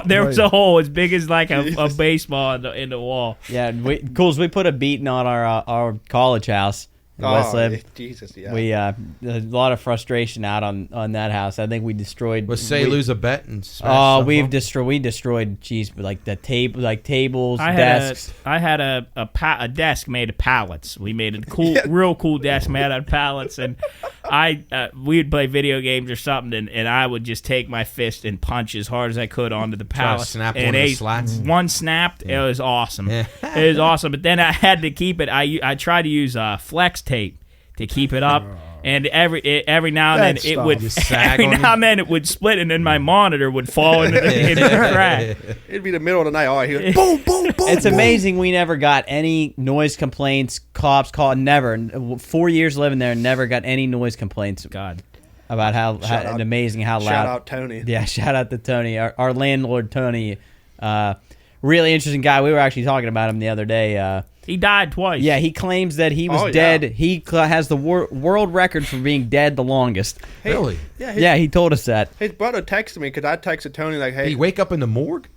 there was a hole as big as like a baseball in the wall. Yeah, Cool's we put a beating on our college house in West Lib. Jesus, yeah. We a lot of frustration out on that house. I think we destroyed. Was say lose a bet and smash Oh, stuff we up? destroyed. Geez, like the tables, I desks. had a desk made of pallets. We made a real cool desk made out of pallets, and we'd play video games or something, and I would just take my fist and punch as hard as I could onto the Try to pallet. snap and one of the slats. One snapped. It was awesome. Yeah. It was awesome. But then I had to keep it. I tried to use flex tape to keep it up. And every now and then That it stuff. would Just sag every on now you. and then it would split, and then my monitor would fall into the crack. It'd be the middle of the night. Oh, he was boom, boom, boom. It's amazing we never got any noise complaints. Cops called. Never. 4 years living there, never got any noise complaints God. about how Shout out- amazing how loud. Shout out Tony. Yeah, shout out to Tony, our landlord Tony. Really interesting guy. We were actually talking about him the other day. He died twice. Yeah, he claims that he was Oh, yeah. dead. He has the world record for being dead the longest. Really? Yeah, Yeah, he told us that. His brother texted me because I texted Tony like, Did "Hey, he wake up in the morgue?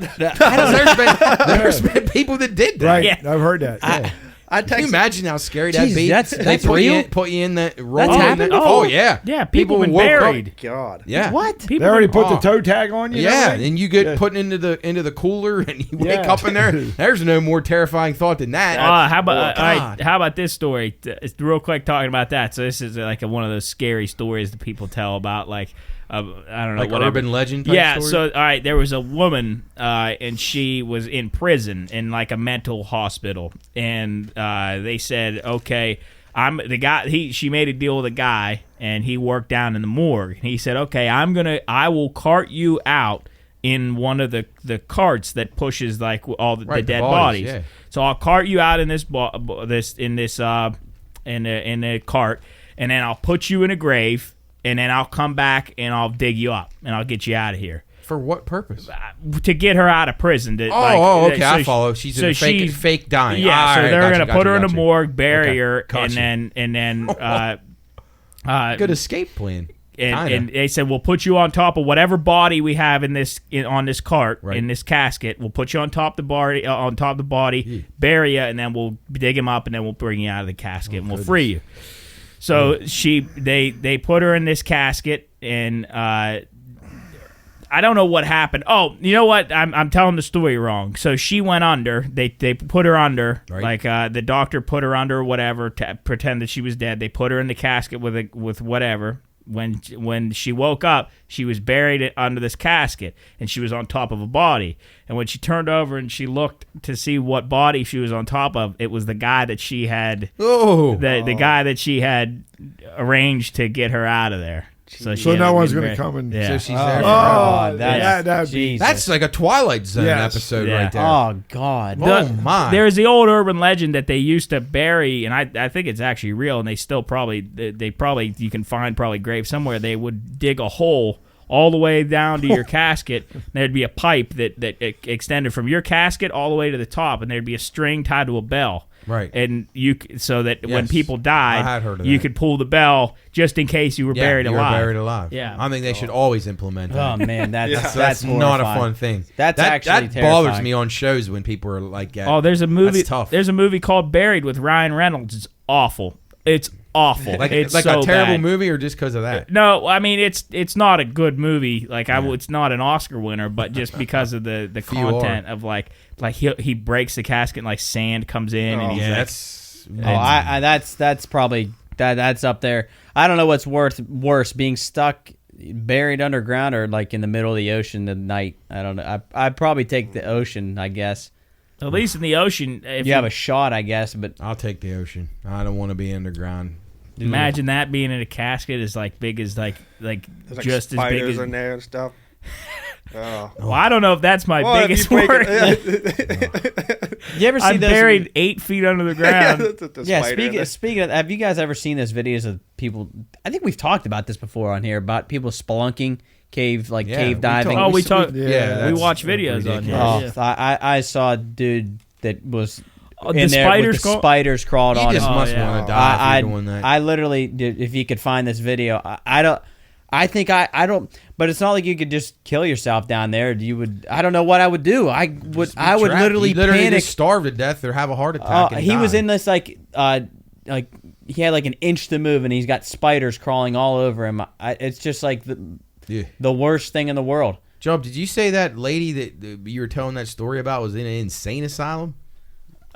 There's been people that did that. Right. Yeah. I've heard that. Yeah. I Can you texted." imagine how scary that'd Jeez, be? that's They put real? put you in that roll. That's in happened? that- Oh, yeah. Yeah, people been woke up- buried. God. Yeah. What? They already put the Oh. toe tag on you. and Yeah, everything? and you get Yeah. put into the cooler, and you wake Yeah. up in there. There's no more terrifying thought than that. How about Oh, all right, God. how about this story? It's real quick talking about that. So this is like one of those scary stories that people tell about, like I don't know, like whatever. urban legend type Yeah. story? So all right, there was a woman, and she was in prison in like a mental hospital, and they said, okay, I'm the guy. She made a deal with a guy, and he worked down in the morgue. And he said, okay, I will cart you out in one of the carts that pushes like all the Right, the dead bodies, bodies. yeah. So I'll cart you out in this in a cart, and then I'll put you in a grave, and then I'll come back and I'll dig you up and I'll get you out of here For what purpose? to get her out of prison. To, Okay, I so follow. She's in a fake dying. Yeah, All so right, they're gotcha, gonna put her in a gotcha. morgue, bury Okay, her, gotcha. and then Good escape plan. and they said we'll put you on top of whatever body we have on this cart, Right. in this casket. We'll put you on top of the body, bury you, and then we'll dig him up, and then we'll bring you out of the casket, and we'll free you. So they put her in this casket, and I don't know what happened. Oh, you know what? I'm telling the story wrong. So she went under. They put her under, Right. like the doctor put her under or whatever to pretend that she was dead. They put her in the casket with whatever. When she woke up, she was buried under this casket, and she was on top of a body. And when she turned over and she looked to see what body she was on top of, it was the guy that she had the guy that she had arranged to get her out of there. So no one's going to come and. Yeah. So she's there. Oh, that'd be. Jesus. That's like a Twilight Zone Yes. episode Yeah. right there. Oh God. Oh, my. There's the old urban legend that they used to bury, and I think it's actually real, and they still probably you can find probably graves somewhere. They would dig a hole all the way down to your casket. And there'd be a pipe that extended from your casket all the way to the top, and there'd be a string tied to a bell. Right. And so that when Yes. people I had died, heard of you that. could pull the bell just in case you were Yeah, buried you were alive. buried alive. Yeah. I think they should always implement that. Oh man, that's That's not a horrifying. fun thing. That's that actually that bothers terrifying. me on shows when people are like, Oh, there's a movie. That's tough. There's a movie called Buried with Ryan Reynolds. It's awful. It's awful. Like it's like so a terrible bad. movie, or just because of that? No, I mean it's not a good movie. Like it's not an Oscar winner, but just because of the Few are. content of like he breaks the casket and like sand comes in and he's Yeah, like, that's. That's probably that's up there. I don't know what's worse, being stuck, buried underground, or like in the middle of the ocean at night. I don't know. I'd probably take the ocean, I guess. at least in the ocean. If You have a shot, I guess, but I'll take the ocean. I don't want to be underground. imagine that being in a casket is like big as like There's like just as big spiders as. in there and stuff. Oh. Well, I don't know if that's my Well, if biggest you break worry. you ever see I'm those? buried 8 feet under the ground. Yeah, speaking of, have you guys ever seen those videos of people? I think we've talked about this before on here about people spelunking, cave diving. Oh, we talked. Yeah, we that's watch videos on here. ridiculous. Oh, I saw a dude that was Oh, in the there spiders with the crawl- spiders crawled You on just him. must yeah. want to die if I you're doing that. I literally did. If you could find this video, I don't. I think I don't. But it's not like you could just kill yourself down there. You would. I don't know what I would do. I would Trapped. literally You'd literally panic. just starve to death or have a heart attack. And He was die. in this like he had like an inch to move, and he's got spiders crawling all over him. It's just like Yeah. the worst thing in the world. Job, did you say that lady that you were telling that story about was in an insane asylum?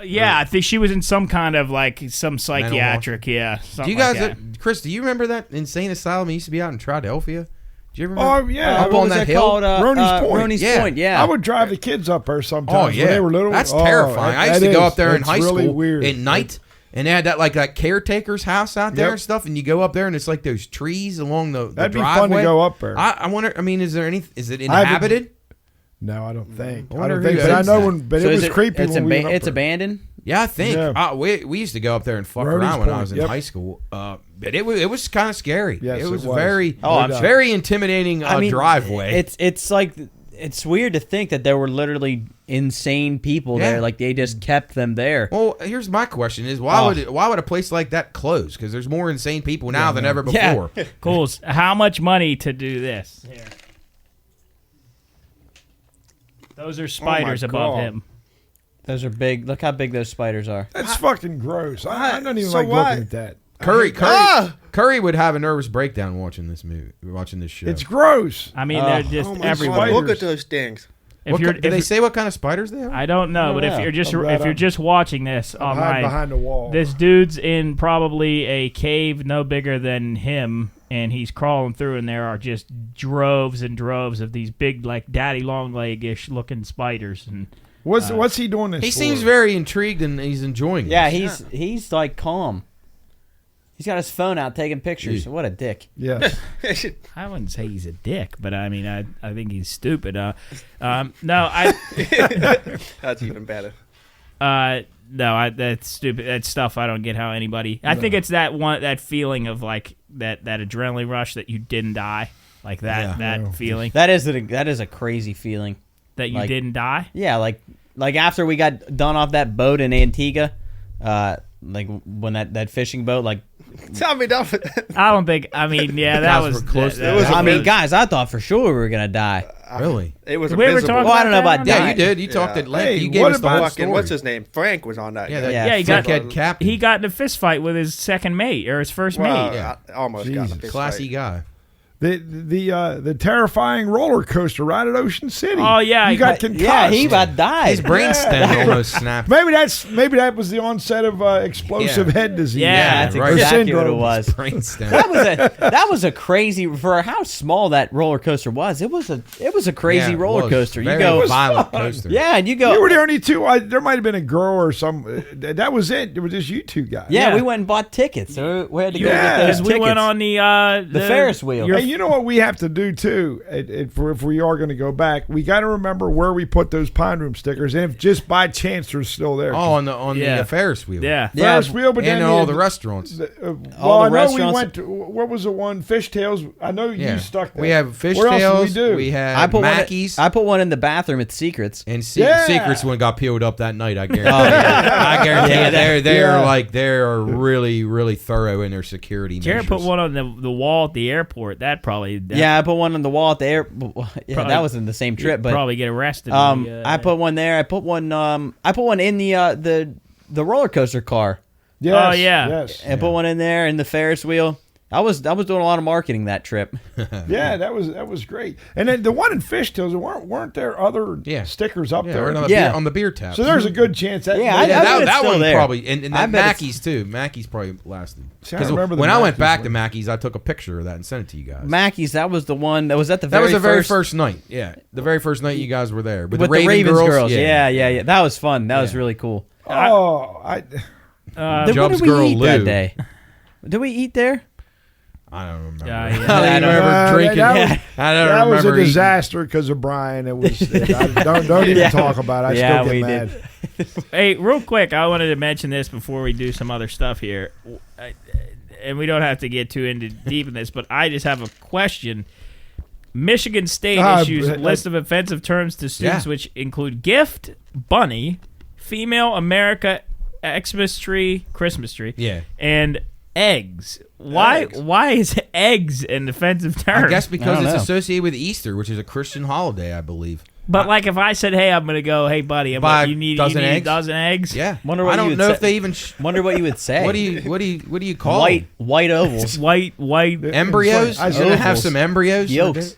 Yeah, I think she was in some kind of like some psychiatric. Yeah. Do you guys, Chris? Do you remember that insane asylum that used to be out in Philadelphia? Do you remember? Oh, yeah. up What on was that hill. Roney's Point. Roney's Yeah. Point. Yeah. I would drive the kids up there sometimes Oh when yeah, they were little. that's Oh, terrifying. I used that to go is. up there in It's high really school weird. at night, and they had that caretaker's house out there Yep. and stuff. And you go up there, and it's like those trees along the That'd be driveway. fun to go up there. I wonder. I mean, is it haven't- inhabited? No, I don't think. I I wonder don't who think. But I owns know that. when. But So it is was creepy It's, when we went up it's there. abandoned. Yeah, I think. Yeah. We used to go up there and fuck Roney's around when I Point, was in yep. high school. But it was kind of scary. Yes, it was it was. very Oh, I'm sure. very intimidating driveway. It's like it's weird to think that there were literally insane people Yeah. there. Like they just kept them there. Well, here's my question: is why would a place like that close? Because there's more insane people now than ever Yeah. before. Cool. How much money to do this? Here. Those are spiders above God. him. Those are big. Look how big those spiders are. That's fucking gross. I don't even So like what? looking at that. Curry would have a nervous breakdown watching this show. It's gross. I mean, they're just Oh my everywhere. God, look Spiders. at those things. If Did they say what kind of spiders they are? I don't know, but Yeah. if you're just I'm glad if you're I'm- just watching this I'm hiding online, behind the wall. this dude's in probably a cave no bigger than him, and he's crawling through, and there are just droves and droves of these big, like daddy long leg-ish looking spiders. And What's he doing this He for? seems very intrigued and he's enjoying. Yeah, this. he's like calm. He's got his phone out taking pictures. Yeah. What a dick. Yes. I wouldn't say he's a dick, but I mean, I think he's stupid. No, I. That's even better. No, that's stupid. That's stuff I don't get how anybody. I think it's that feeling of like that adrenaline rush that you didn't die, like that Yeah. feeling That is a crazy feeling. that you like- didn't die. Yeah, like after we got done off that boat in Antigua, like when that fishing boat, like Tell me, don't. I don't think. I mean, yeah, that Guys was were close. that- It was that- I mean, bit- guys, I thought for sure we were gonna die. Really? It was Did we ever invisible. talk Well, I don't know about Yeah, that. you did. You talked Yeah. at length. Hey, you gave what us the about whole Fucking, story. what's his name? Frank was on that. Yeah, guy. that Yeah, he got- fuckhead captain. he got in a fist fight with his second mate or his first Well, mate. Yeah. I almost got Jesus. a fist Classy fight. guy. The terrifying roller coaster ride at Ocean City. Oh, yeah, you got concussed. Yeah, he about died. His brainstem almost snapped. Maybe that was the onset of explosive Yeah. head disease. Yeah, that's right. exactly what it Syndrome. was. Brainstem. That was a crazy for how small that roller coaster was. It was a crazy Yeah, it roller was. coaster. You Very go, violent coaster. yeah, and you go. You were the only two. There might have been a girl or some. That was it. It was just you two guys. Yeah, Yeah. we went and bought tickets. So we had to go Yeah. get those Because we tickets. went on the Ferris wheel. your- Hey, you know what we have to do too? If we are going to go back, we got to remember where we put those Pine Room stickers, and if just by chance they're still there. Oh, on Yeah. the Ferris wheel. yeah. Ferris wheel, but And then all the restaurants. well, All the I know restaurants- we went to what was the one? Fishtails. I know Yeah. you stuck there. We have Where else fishtails. did we do? We I had put Mackey's. I put one in the bathroom at Secrets. And Yeah. Secrets one got peeled up that night. I guarantee. Oh, yeah. I guarantee Yeah, you, they're yeah. like they are really thorough in their security Jared measures. put one on the wall at the airport. That probably Yeah, I put one on the wall at the air. Yeah, Probably- that was in the same trip, but probably get arrested. I put one there. I put one in the roller coaster car. Yes, Oh, yeah. yes. and put one in there and the Ferris wheel. I was doing a lot of marketing that trip. Yeah, that was great. And then the one in Fishtails, weren't there other stickers up Yeah, there? right on the beer tap. So there's a good chance that. Yeah, I Yeah, bet it's that still one there. probably, and I then bet it's- Mackey's too. Mackey's probably lasted. See, I Because remember the when I went Mackey's back one. to Mackey's, I took a picture of that and sent it to you guys. Mackey's, that was the one that was at the That very was the very first first night. Yeah, the very first night you guys were there with the Ravens girls. Yeah. That was fun. That was Yeah. really cool. Oh, Then what Job's did we girl eat Lou. that day? Did we eat there? I don't remember. Yeah, I yeah. don't I don't remember know. drinking. That I don't that was a remember eating. disaster because of Brian. It was. Don't even talk about it. I Yeah, still we get did. mad. Hey, real quick, I wanted to mention this before we do some other stuff here. And we don't have to get too into deep in this, but I just have a question. Michigan State issues a list of offensive terms to students, which include gift, bunny, female America, Xmas tree, Christmas tree, and eggs. Why is eggs an offensive term? I guess I because don't it's know. associated with Easter, which is a Christian holiday, I believe. But like if I said, "Hey, I'm gonna go," "Hey, buddy, Buy you need dozen a eggs? dozen eggs." Yeah. Wonder what I you don't would know say. if they even. Wonder what you would say. What do you call white them? ovals, white. Embryos? I You gonna have ovals. some embryos? yolks.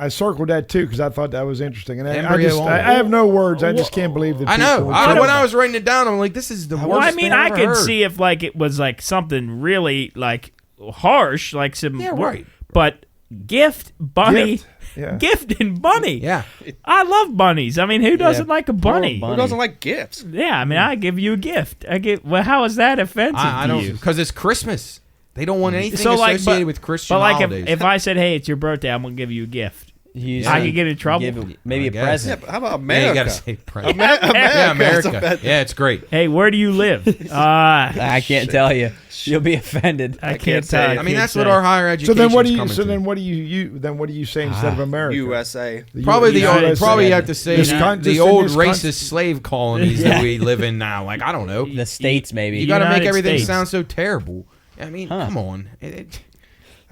I circled that too because I thought that was interesting, and Embryo I have no words. I just can't believe that. I know. people would When say I that. was writing it down, I'm like, this is the worst Well, I mean, thing I I've could ever heard. see if like it was like something really like harsh, like some Yeah, word. right. But gift, bunny, Gift, yeah. gift and bunny. Yeah. I love bunnies. I mean, who doesn't like a bunny? bunny. Who doesn't like gifts? Yeah, I mean, I give you a gift. Well, how is that offensive I to don't, you? because it's Christmas. They don't want anything So like, associated but, with Christian but like holidays. if I said, "Hey, it's your birthday," I'm gonna give you a gift. I could get in trouble. Maybe I a guess. present. Yeah, but how about yeah, America? you gotta say present. America. Yeah, America. Yeah, it's great. Hey, where do you live? I can't tell you. You'll be offended. I can't can't say. tell. I I mean, can't that's say. what our higher So education. then what do you? coming So to. then what do you say instead of America? USA. Probably the United old, probably you States. have to say This the, con- the just in old this racist con- slave colonies that we live in now. Like I don't know. The states, maybe. You got to make United everything States. sound so terrible. I mean, come on. Hey,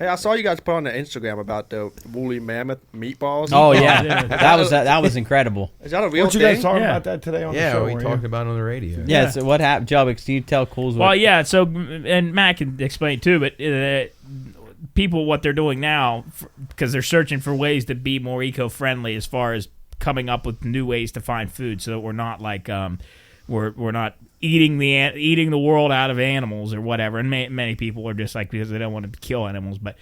I saw you guys put on the Instagram about the woolly mammoth meatballs. Oh yeah, Yeah. that was incredible. Is that a real Weren't you guys thing? talking Yeah. about that today on the Yeah, show? we weren't talked you? about it on the radio. Yeah. So what happened, Jobix? Can you tell Cool's? Well, yeah. So, and Matt can explain too, but people, what they're doing now, because they're searching for ways to be more eco-friendly as far as coming up with new ways to find food, so that we're not like we're not eating the world out of animals or whatever. And many people are just like, because they don't want to kill animals, but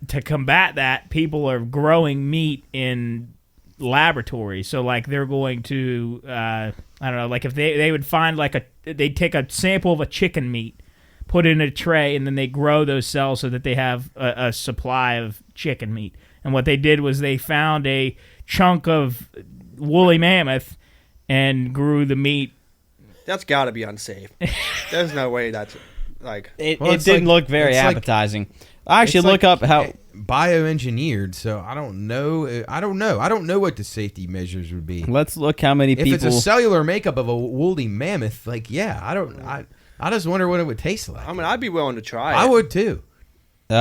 to combat that, people are growing meat in laboratories. So like they're going to I don't know, like if they would find like they'd take a sample of a chicken meat, put it in a tray, and then they grow those cells so that they have a supply of chicken meat. And what they did was they found a chunk of woolly mammoth and grew the meat. That's got to be unsafe. There's no way that's like. It Well, it's didn't like- look very it's like- appetizing. I actually It's look like up how. bioengineered, so I don't know. I don't know what the safety measures would be. Let's look how many If people. it's a cellular makeup of a woolly mammoth, like I just wonder what it would taste like. I mean, I'd be willing to try it. I would too. we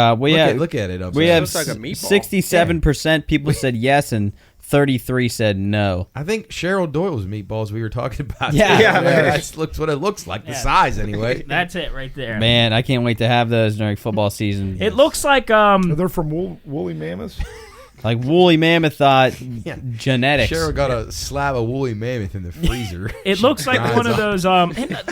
Look at it. we upside. have looks like a meatball. 67% people said yes and 33 said no. I think Cheryl Doyle's meatballs we were talking about. Yeah. Yeah. That's looks what it looks like. The Yeah. size anyway. That's it right there. Man, I can't wait to have those during football season. It looks like They're from woolly mammoths. Like woolly mammoth genetics. Cheryl got a slab of woolly mammoth in the freezer. It looks like Guys, one of those.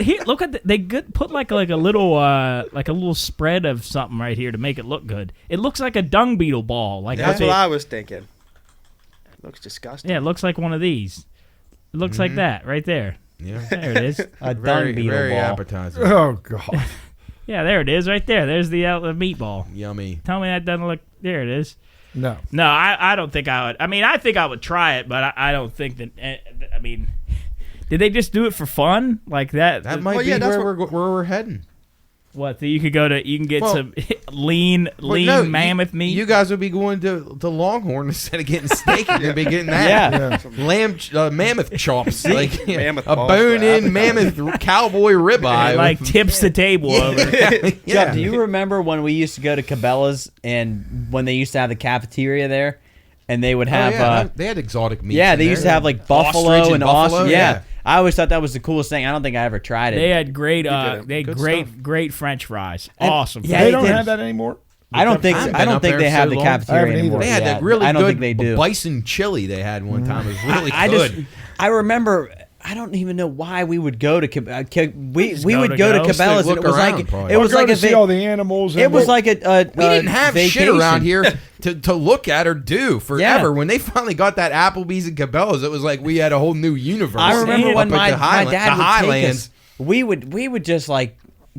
Here, look at they put like a little spread of something right here to make it look good. It looks like a dung beetle ball. Like That's they- what I was thinking. Looks disgusting. Yeah, it looks like one of these. It looks like that right there. Yeah. There it is. A dung Very, beetle very ball. appetizing. Oh God. Yeah, there it is right there. There's the meatball. Yummy. Tell me that doesn't look. There it is. No. No, I don't think I would. I mean, I think I would try it, but I don't think that. I mean, did they just do it for fun like that? That might Well, be yeah, that's where we're heading. What? You could go to. You can get Well, some lean no, mammoth meat. You guys would be going to Longhorn instead of getting steak. You're gonna be getting that. Yeah. Lamb, mammoth chops, like Mammoth a balls bone-in for mammoth cowboy ribeye. It, like tips the table over. Jeff, yeah. do you remember when we used to go to Cabela's and when they used to have the cafeteria there, and they would have they had exotic meats. they in used to there. have like buffalo Ostrich and ostrich. Yeah. I always thought that was the coolest thing. I don't think I ever tried it. They had great, did it. they had Good great, stuff. great French fries. And- Awesome. yeah, They they don't did. have that anymore. I don't think. I haven't I been don't up think there they in have so the long. I cafeteria haven't either. anymore. They had Yeah, that really I don't good think they do. bison chili they had one time. It was really I good. I remember. I don't even know why we would go to we just would go go to to go. Just to Cabela's. And look it was around, like probably. it was Go like to a see all the animals. it and was what- like a We didn't have shit around vacation. here to look at or do forever. When they finally got that Applebee's and Cabela's, it was like we had a whole new universe. I remember Up when at my the Highland- dad the would Highlands. take us. We would just like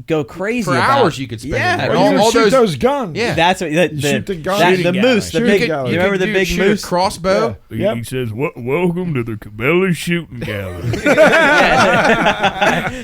go crazy For about hours you could spend Yeah, in there. Well, all- you all shoot those- those guns. Yeah. that's what shoot the gun. the Shooting moose, the gallery. big. Shooting You gallery. remember the big shoot moose? a crossbow? Yep. He says, "Welcome to the Cabela's shooting gallery."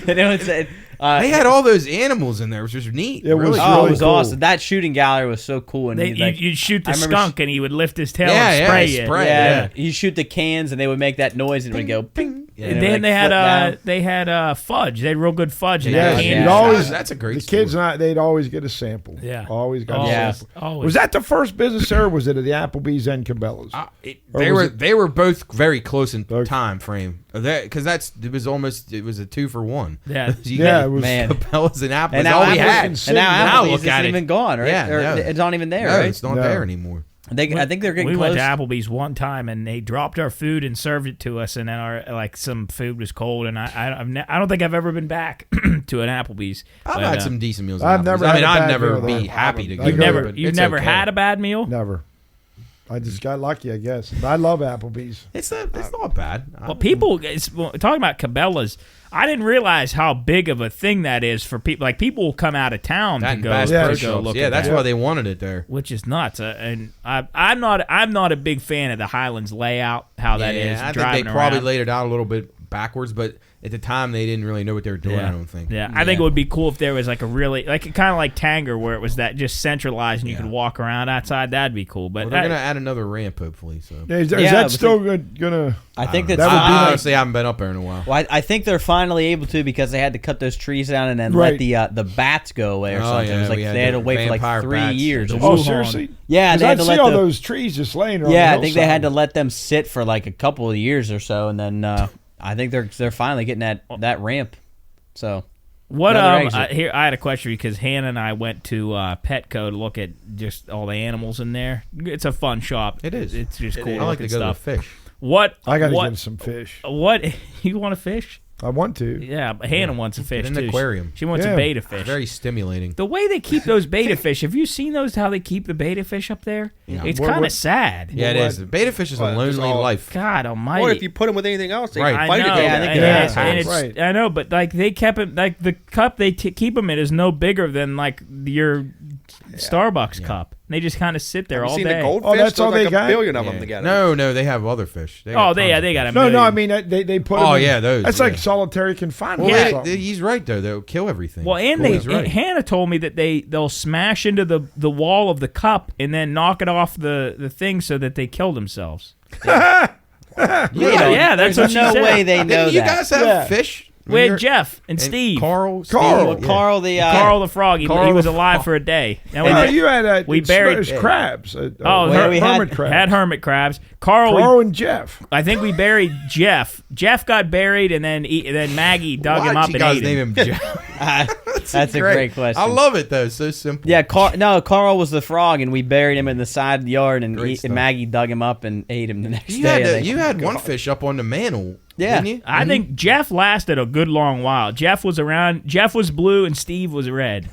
And it was, They had all those animals in there, which was neat. It was really oh, really it was cool. awesome. That shooting gallery was so cool. And You'd shoot the I remember skunk, and he would lift his tail Yeah, and yeah, spray he you. spray. yeah, yeah. you shoot the cans and they would make that noise and it would go ping. Yeah. And it would, then like, they flip had down. fudge. They had real good fudge. in Yeah, that yeah. candy You'd shop. always That's a great The kids store. and they'd always get a sample. Yeah. always got Always. a Yeah. sample. Always. Was that the first business there? Or was it at the Applebee's and Cabela's? Or They was were it- they were both very close in Okay. time frame. Because it was a 2 for 1. Yeah. You Yeah, got it was- Man. Cabela's and Applebee's. And now all we had. Applebee's, and now Now Applebee's look at isn't it. even gone, right? Yeah, Or no. it's not even there, No, right? it's not No. there anymore. I think they're getting We close. went to Applebee's one time, and they dropped our food and served it to us, and then some food was cold, and I don't think I've ever been back to an Applebee's. I've But, had some decent meals. I've at never Applebee's. I mean, had a I'd bad never meal be there. happy to I go. You've agree. never but you've it's never okay. had a bad meal. Never. I just got lucky, I guess. I love Applebee's. It's not bad. Well, talking about Cabela's, I didn't realize how big of a thing that is for people. Like, people will come out of town That to and go, Bass Yeah. Pro to go Shops. look Yeah, at that's that, why they wanted it there. which is nuts. And I'm not a big fan of the Highlands layout. How that is I think driving they probably around. laid it out a little bit backwards, but at the time they didn't really know what they were doing. I don't think. Yeah, I think it would be cool if there was like a really kind of like Tanger, where it was that just centralized and you Yeah. could walk around outside. That'd be cool. But Well, they're gonna add another ramp hopefully. So Is Yeah, that but still gonna? I think That that's. would be I like- honestly haven't been up there in a while. Well, I think they're finally able to because they had to cut those trees down and then Right. let the bats go away or Oh, something. yeah, it was like we had they had the to wait for like vampire 3 bats. years. The Oh, Wuhan. seriously? Yeah, 'Cause they had I'd to see let all the, those trees just laying around. Yeah, the I think they had to hillside. let them sit for like a couple of years or so, and then I think they're finally getting that ramp. So What Another exit. here I had a question because Hannah and I went to Petco to look at just all the animals in there. It's a fun shop. It is. It's just cool. I like to looking go to stuff. the fish. What I got to what get some fish. what you want to fish? I want to. Yeah, but Hannah wants a fish an too. aquarium. She wants Yeah. a beta fish. Very stimulating. The way they keep those beta fish, have you seen those? How they keep the beta fish up there? Yeah. It's What- kind of what- sad. Yeah, it What? is. The beta fish is a Well, just lonely all- life. God Almighty. Or if you put them with anything else, they Right. can I fight know, again. Yeah, I think and, they it's- have and it's, right. I know, but like they kept it like the cup they keep them in is no bigger than like your Starbucks cup. They just kind of sit there Have you all seen day. the goldfish? Oh, that's There's all like they a got? billion of Yeah. them together. No, they have other fish. They Oh, got they tons of got a fish. No, million. I mean they put. Oh, them in- yeah, those, That's yeah. like solitary confinement. Well, or Yeah, something. he's right though. They'll kill everything. Well, and He's right. Hannah told me that they'll smash into the wall of the cup and then knock it off the thing so that they kill themselves. Yeah, that's there's what she no said. way they know Didn't you that. guys have Yeah. fish? We had You're- Jeff and Steve. Carl. Carl. Steve, Carl the Carl the frog. He Carl was the alive frog. for a day. Now Oh, we, you had we buried- crabs. oh, Well, we hermit had- crabs. had hermit crabs. Carl, Carl and Jeff. I think we buried Jeff. Jeff got buried, and then Maggie dug him Why'd up you and guys ate name him. him Jeff? That's a great question. I love it though. So simple. Yeah, Carl was the frog, and we buried him in the side of the yard, and, Great stuff. Maggie dug him up and ate him the next You day. had I think. you had one fish up on the mantle. Yeah. Didn't you? I think Jeff lasted a good long while. Jeff was around. Jeff was blue, and Steve was red.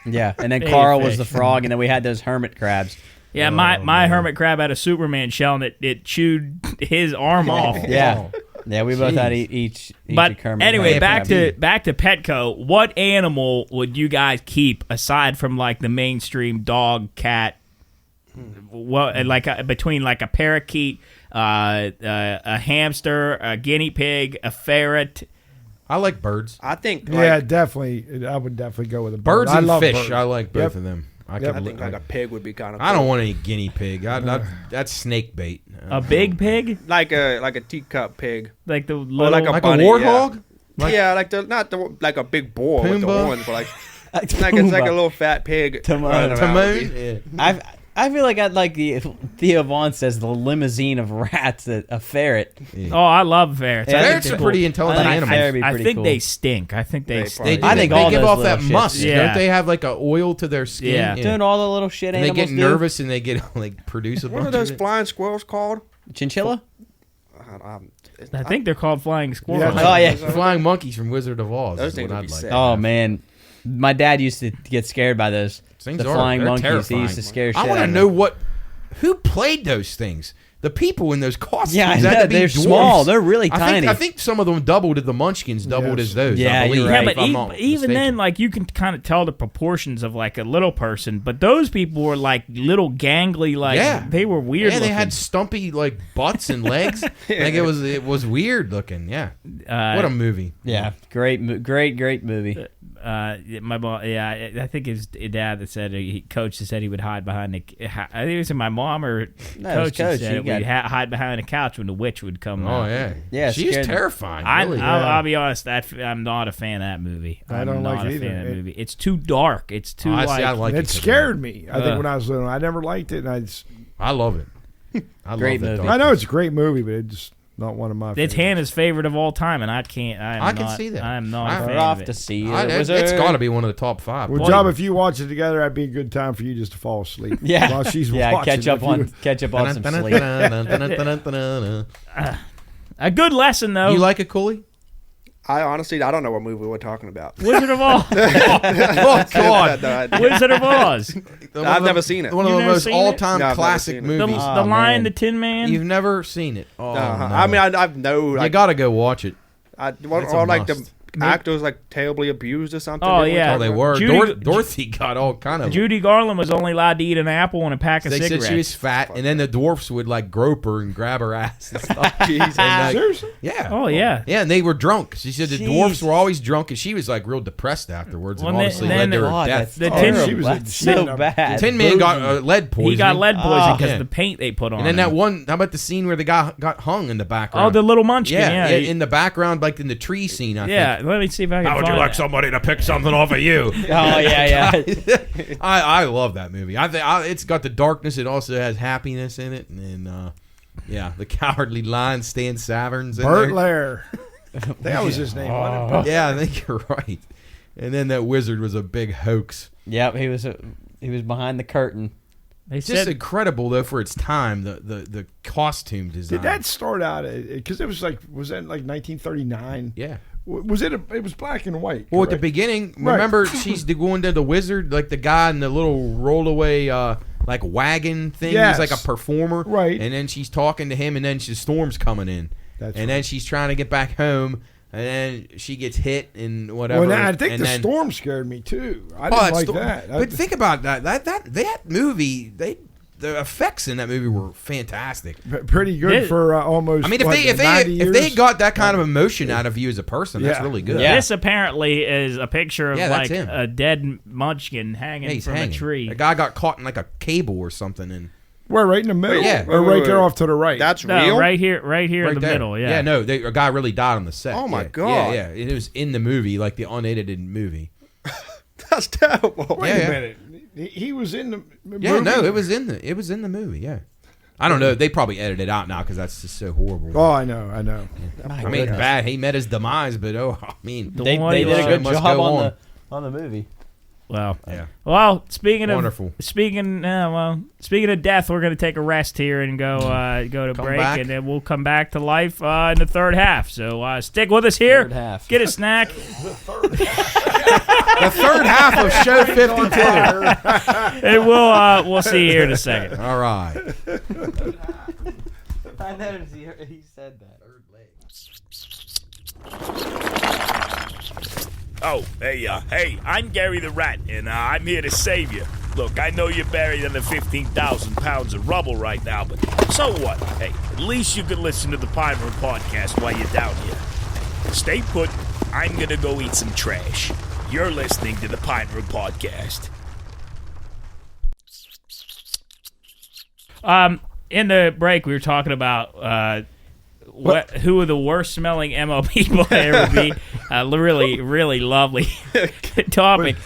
Yeah, and then Hey, Carl was fish. the frog, and then we had those hermit crabs. Yeah, my hermit crab had a Superman shell, and it chewed his arm off. Yeah, yeah, we both had Jeez. each But hermit anyway, crab. back to Petco. What animal would you guys keep aside from like the mainstream dog, cat? What like between like a parakeet, a hamster, a guinea pig, a ferret? I like birds. I think Yeah, like, definitely. I would definitely go with a bird. Birds I and love fish. birds. I like both Yep. of them. Yep. could I li- think like a pig would be kind of. I don't want any guinea pig. That's snake bait. A big pig, like a teacup pig. like the Or little. like a like bunny, a warthog. Like- yeah, like not the like a big boar with the Pumbaa? horns, but like it's like a little fat pig. Timon. running around. Timon. Yeah. I feel like I'd like the Theo Vaughn says the limousine of rats, a ferret. Oh, I love ferrets. Yeah, I think Ferrets they're are cool. pretty intelligent I think animals. ferret would be I pretty think cool. they stink. I think they They stink. They do. I think they all give those off little that shits. musk. Yeah. Don't they have like a oil to their skin? Yeah. Doing all the little shit And they animals get do. nervous and they get like produce a What are bunch those of it. flying squirrels called? Chinchilla? I think they're called flying squirrels. Yeah. Oh, yeah. Flying monkeys from Wizard of Oz. Those is things what would I'd be like. sick. Oh, man. My dad used to get scared by those. Things The are. flying They're monkeys. terrifying. He used to scare shit I want out to of know them. who played those things. The people in those costumes. Yeah, I had know. to be They're dwarves. small. They're really tiny. I think some of them doubled. The Munchkins doubled Yes. as those. Yeah, I believe, you're Yeah, right. but if I'm not even mistaken. then, like you can kind of tell the proportions of like a little person. But those people were like little gangly, like Yeah. they were weird. Yeah, they looking. had stumpy like butts and legs. Like it was weird looking. Yeah, what a movie. Yeah, great movie. My mom. Yeah, I think his dad that said coach that said he would hide behind the. I think it was my mom or No, it was coach that Coach. said He we'd got- hide behind the couch when the witch would come. Oh yeah, Yeah, She's scared- terrifying. Really. I'll be honest. I'm not a fan of that movie. I I'm don't not like a it fan either. of that It- movie. It's too dark. It's too I like. see. I like It it. scared me. I think when I was little, I never liked it, and I love it. I Great love it. movie. I know it's a great movie, but it's not one of my. It's favorites. Hannah's favorite of all time, and I can't. I can see that. I'm not I- a We're fan off of it. to see the It's wizard. got to be one of the top 5. Well, Well, Job, if you watch it together, that'd be a good time for you just to fall asleep. Yeah, while she's yeah. watching. Catch up If you- on some sleep. A good lesson though. You like it, Cooley? I honestly, I don't know what movie we're talking about. Wizard of Oz? Oh God! No, I- Wizard of Oz. I've never seen it. One of You've the never most seen it? all-time No, I've never classic seen it. The, movies. the Oh, Lion, man. the Tin Man. You've never seen it? Oh, no. I mean, I've no. you Like, got to go watch it. or a like the must. actors like terribly abused or something. Oh, Didn't we yeah. talk Oh, they about- were. Judy- Dorothy got all kind of. Judy Garland was only allowed to eat an apple and a pack of They cigarettes. said she was fat, and then the dwarfs would like grope her and grab her ass and stuff. Jesus. And, like, Seriously? yeah. Oh yeah. Yeah, and they were drunk. She said the dwarfs Jesus. were always drunk, and she was like real depressed afterwards, Well, and obviously then led to her God, death. The that's Tin- terrible. she was That's she ended so up- bad. Tin Man got lead poisoning. He got lead poisoning because yeah. of the paint they put on. And then him. that one. How about the scene where the guy got hung in the background? Oh, the little munchkin. yeah, Yeah. in the background, like in the tree scene. I yeah. think. Let me see if I can. find that. somebody to pick something off of you? Oh yeah, yeah. I love that movie. I think it's got the darkness. It also has happiness in it, and yeah, the cowardly lion Stan Savern's in Burt there. Lair. That was his name. wasn't it? Yeah, I think you're right. And then that wizard was a big hoax. Yep, he was behind the curtain. They Just said incredible though for its time. The costume design. Did that start out? Because it was like, was that like 1939? Yeah. Was it? It was black and white. Well, at the correct? beginning, Right. remember she's going to the wizard, like the guy in the little rollaway, like wagon thing. Yes. He's like a performer, Right. And then she's talking to him, and then the storm's coming in, That's and then she's trying to get back home, and then she gets hit and whatever. Well, I think and the then, storm scared me too. I Oh, didn't that like storm- that. But think about that. That movie, the effects in that movie were fantastic. Pretty good This- for almost. I mean, if what, they 90 if they years? got that kind of emotion out of you as a person, that's Yeah. really good. Yeah. this apparently is a picture of Yeah, that's like him. a dead munchkin hanging Yeah, he's from hanging. a tree. The guy got caught in like a cable or something, and We're right in the middle. Yeah. or Wait, right wait, there wait. off to the right. That's No, real. right here in right the there. middle. Yeah. no, a guy really died on the set. Oh, my Yeah. God. Yeah, it was in the movie, like the unedited movie. That's terrible. Wait Yeah, a yeah. minute. He was in the Yeah, movie? no, it was in the movie. Yeah, I don't know. They probably edited it out now because that's just so horrible. Oh, I know. I mean, bad. He met his demise, but I mean, The They one did a you good must job go on on. the movie. Well, yeah, well. Speaking Wonderful. of speaking of death, we're going to take a rest here and go to Come break, back. and then we'll come back to life in the third half. So stick with us here. Third half. Get a snack. the third half of show 52. And we'll see you here in a second. All right. I noticed he said that. Oh, hey, I'm Gary the Rat, and I'm here to save you. Look, I know you're buried under 15,000 pounds of rubble right now, but so what? Hey, at least you can listen to the Pine Room podcast while you're down here. Stay put. I'm gonna go eat some trash. You're listening to the Pine Room podcast. In the break, we were talking about who are the worst smelling MO people there would be. Really, really lovely topic.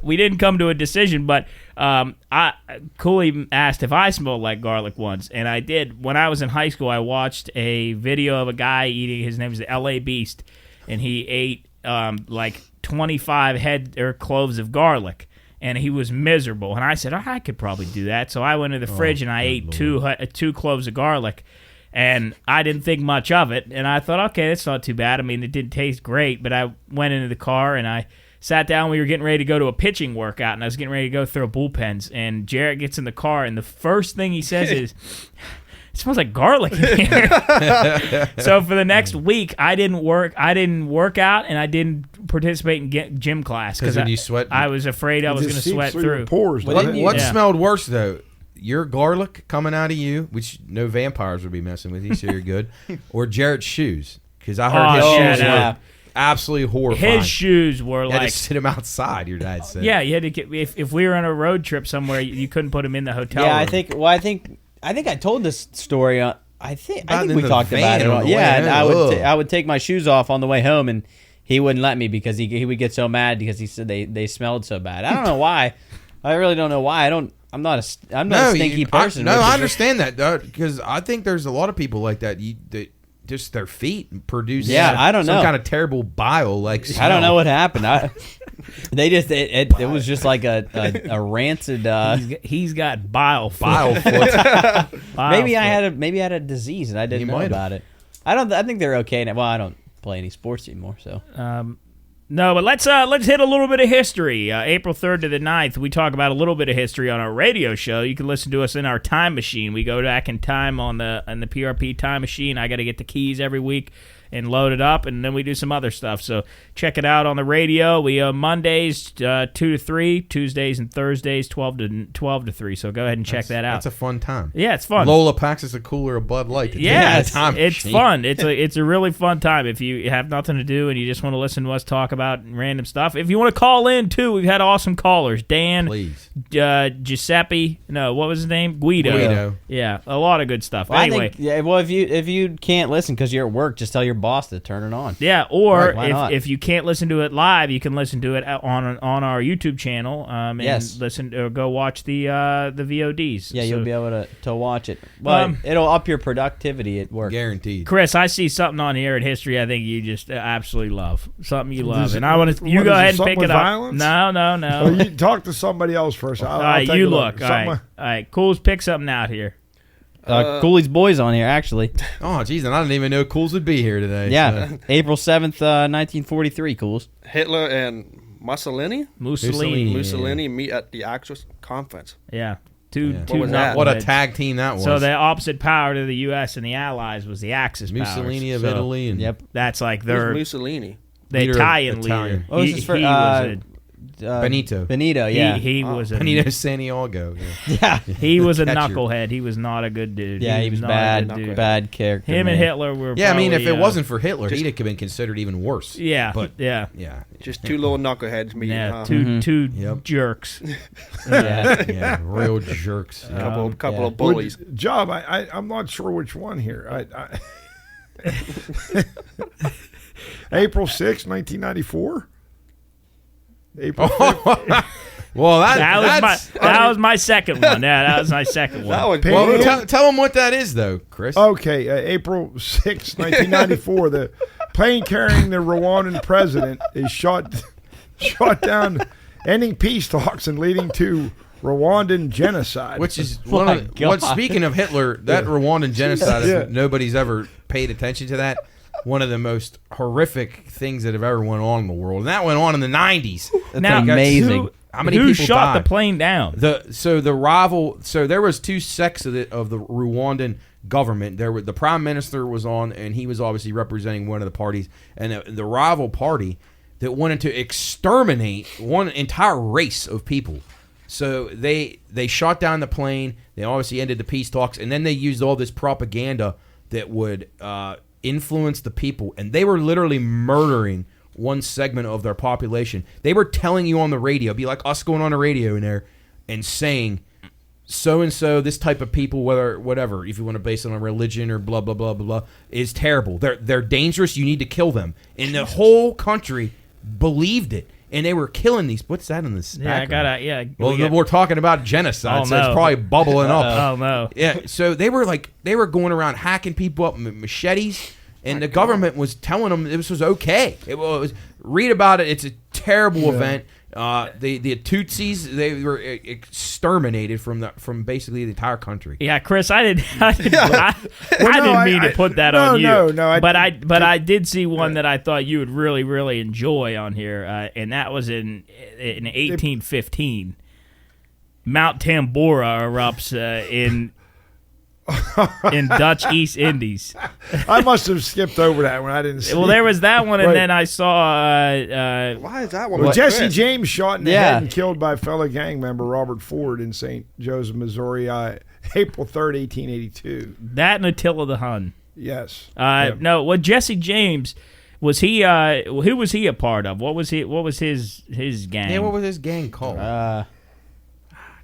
We didn't come to a decision, but Cooley asked if I smelled like garlic once, and I did. When I was in high school, I watched a video of a guy eating. His name was the L.A. Beast, and he ate like 25 head or cloves of garlic, and he was miserable. And I said, I could probably do that. So I went to the fridge and I ate two cloves of garlic. And I didn't think much of it, and I thought, okay, that's not too bad. I mean, it didn't taste great, but I went into the car, and I sat down. We were getting ready to go to a pitching workout, and I was getting ready to go throw bullpens, and Jarrett gets in the car, and the first thing he says is, it smells like garlic in here. So for the next week, I didn't work out, and I didn't participate in gym class. Because when you sweat, I was afraid I was going to sweat through. Your pores. What smelled worse, though? Your garlic coming out of you, which no vampires would be messing with you, so you're good, or Jarrett's shoes, because I heard his shoes were absolutely horrifying. His shoes were you like... had to sit him outside, your dad said. Yeah, you had to get... If we were on a road trip somewhere, you couldn't put him in the hotel room. I think I told this story. I think we talked about it. Yeah, and I would take my shoes off on the way home, and he wouldn't let me because he would get so mad because he said they smelled so bad. I don't know why. I really don't know why. I'm not a stinky person. I understand that, because I think there's a lot of people like that. That just their feet produce. I don't know, some kind of terrible bile. Like I don't know what happened. It was just like a rancid. He's got bile foot. Maybe I had a disease and I didn't know about it. I think they're okay now. Well, I don't play any sports anymore, so. No, but let's hit a little bit of history. April 3rd to the 9th, we talk about a little bit of history on our radio show. You can listen to us in our time machine. We go back in time on the PRP time machine. I got to get the keys every week and load it up, and then we do some other stuff. So check it out on the radio. We Mondays 2 to 3, Tuesdays and Thursdays 12 to 3. So go ahead and check that out. That's a fun time. Yeah, it's fun. Lola packs us a cooler of Bud Light. Yeah, it's fun. It's a really fun time if you have nothing to do and you just want to listen to us talk about random stuff. If you want to call in too, we've had awesome callers. Dan, please. Giuseppe. No, what was his name? Guido. Yeah, a lot of good stuff. Well, anyway, if you can't listen because you're at work, just tell your boss to turn it on. Yeah, or if you can't listen to it live, you can listen to it on our YouTube channel. And listen or go watch the VODs. Yeah, you'll be able to watch it. But it'll up your productivity at work. Guaranteed. Chris, I see something on here at history. I think you just absolutely love something you love, and I want to. You go ahead and pick it up. Violence? No. Well, you talk to somebody else first. All right, you look. All right, Cool's pick something out here. Cooley's boys on here, actually. Oh, geez, and I didn't even know Cools would be here today. Yeah, so. April 7th, 1943, Cools. Hitler and Mussolini meet at the Axis conference. Yeah. What a tag team that was. So the opposite power to the U.S. and the Allies was the Axis Mussolini powers. of Italy. And that's like their... Mussolini? The Italian leader. What was his first... Benito, yeah, he was a Benito Santiago. Yeah, he was a knucklehead. He was not a good dude. Yeah, he was bad character. Him and Hitler were. Yeah, I mean, if it wasn't for Hitler, he'd have been considered even worse. Yeah, but yeah, just two little knuckleheads meeting. Yeah, two jerks. yeah, real jerks. Couple of bullies. Job, I'm not sure which one here. April 6, 1994. April 5th. Well, that was my second one. Yeah, that was my second one. Tell them what that is, though, Chris. Okay, April 6, 1994. The plane carrying the Rwandan president is shot down, ending peace talks and leading to Rwandan genocide. Which is speaking of Hitler, that Rwandan genocide, nobody's ever paid attention to that. One of the most horrific things that have ever went on in the world, and that went on in the 90s. Now, amazing. How many people shot died? The plane down? So there was two sects of the Rwandan government. The prime minister was on, and he was obviously representing one of the parties, and the rival party that wanted to exterminate one entire race of people. So they shot down the plane. They obviously ended the peace talks, and then they used all this propaganda that would influence the people, and they were literally murdering one segment of their population. They were telling you on the radio, be like us going on the radio in there and saying so and so, this type of people, whatever, if you want to base it on religion or blah blah blah blah, is terrible. They're dangerous. You need to kill them. And the whole country believed it. and they were killing these. What's that in this? Yeah, I background? gotta. Well, we're talking about genocide, Oh, so it's no. probably bubbling up. Oh no. Yeah, so they were going around hacking people up with machetes, and the government was telling them this was okay. It was read about it. It's a terrible event. The Tutsis, they were exterminated from basically the entire country. Yeah, Chris, I didn't mean to put that on you. No, but I did see one that I thought you would really, really enjoy on here, and that was in 1815. Mount Tambora erupts in Dutch East Indies. I must have skipped over that one. I didn't see. Well, there was that one, and Right. then I saw. Why is that one? Well, like Jesse this? James shot in the Yeah. head and killed by fellow gang member Robert Ford in St. Joseph, Missouri, April 3rd, 1882. That and Attila the Hun. Yes. No, what Jesse James was he? Who was he a part of? What was his gang? Yeah, what was this gang called?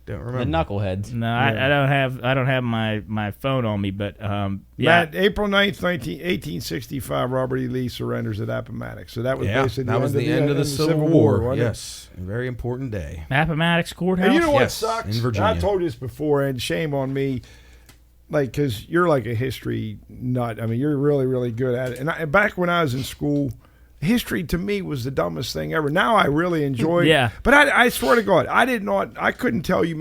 Don't The remember. knuckleheads. No, I don't have my phone on me, but yeah. Matt, April 9th, 1865, Robert E. Lee surrenders at Appomattox. So that was basically that was the end of the Civil War. War. Wasn't it? Yes, a very important day. Appomattox Courthouse. And you know what Yes, sucks? in Virginia. I told you this before, and shame on me, because you're like a history nut. I mean, you're really, really good at it. And back when I was in school, history to me was the dumbest thing ever. Now I really enjoy it. Yeah. But I swear to God, I couldn't tell you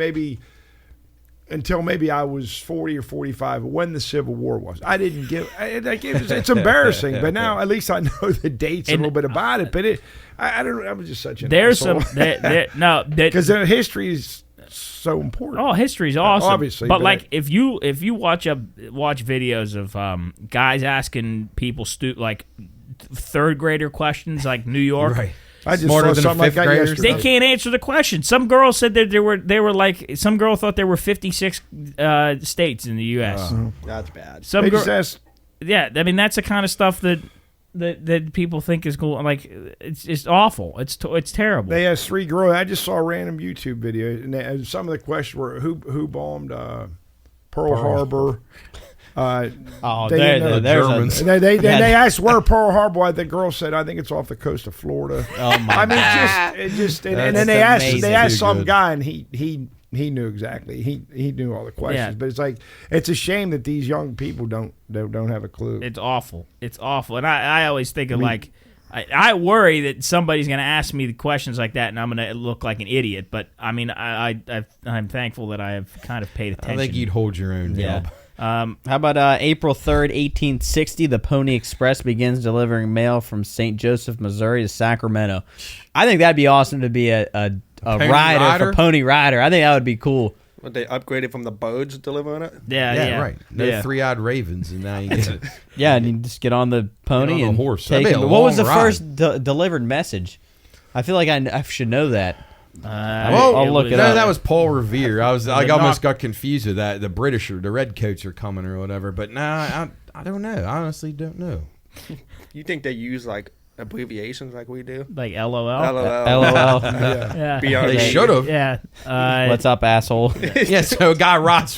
until maybe I was 40 or 45 when the Civil War was. I didn't give. It's embarrassing, but now at least I know the dates and a little bit about it. But I don't. I was just such an There's asshole. some Because history is so important. Oh, history's awesome. Obviously, but but like if you watch videos of guys asking people like third grader questions, like New York. Right. I just Smarter saw than something like fifth that graders. yesterday. They can't answer the question. Some girl said that they were like some girl thought there were 56 states in the U.S. That's bad. Some They girl, just asked. yeah. I mean, that's the kind of stuff that people think is cool. Like it's just awful. It's terrible. They asked 3 girls. I just saw a random YouTube video, and some of the questions were who bombed Pearl Harbor. Oh, They there, didn't know there's Germans. a. And they asked where Pearl Harbor was. The girl said, "I think it's off the coast of Florida." Oh my I mean, God. and then That's they asked amazing. some Good. guy, and he knew exactly. He knew all the questions. Yeah. But it's like it's a shame that these young people don't have a clue. It's awful. It's awful. And I always think of like, I worry that somebody's going to ask me the questions like that and I'm going to look like an idiot. But I mean, I'm thankful that I have kind of paid attention. I think you'd hold your own. Yeah. Dub. How about April 3rd, 1860, the Pony Express begins delivering mail from St. Joseph, Missouri to Sacramento. I think that'd be awesome to be a rider for Pony Rider. I think that would be cool. What, they upgraded from the boats delivering it? Yeah, Right. No Yeah. three-eyed ravens, and now you get it. Yeah, and you just get on the pony Get on and the horse. take That'd be him. a What was the long ride. first delivered message? I feel like I should know that. Well, I'll look it no, up. that was Paul Revere. I almost knock- got confused with that. The British or the Redcoats are coming or whatever. But no, I don't know. I honestly don't know. You think they use like abbreviations like we do? like LOL. LOL. LOL. Yeah. BRB. They should have. Yeah. What's up, asshole? Yeah, so a guy rides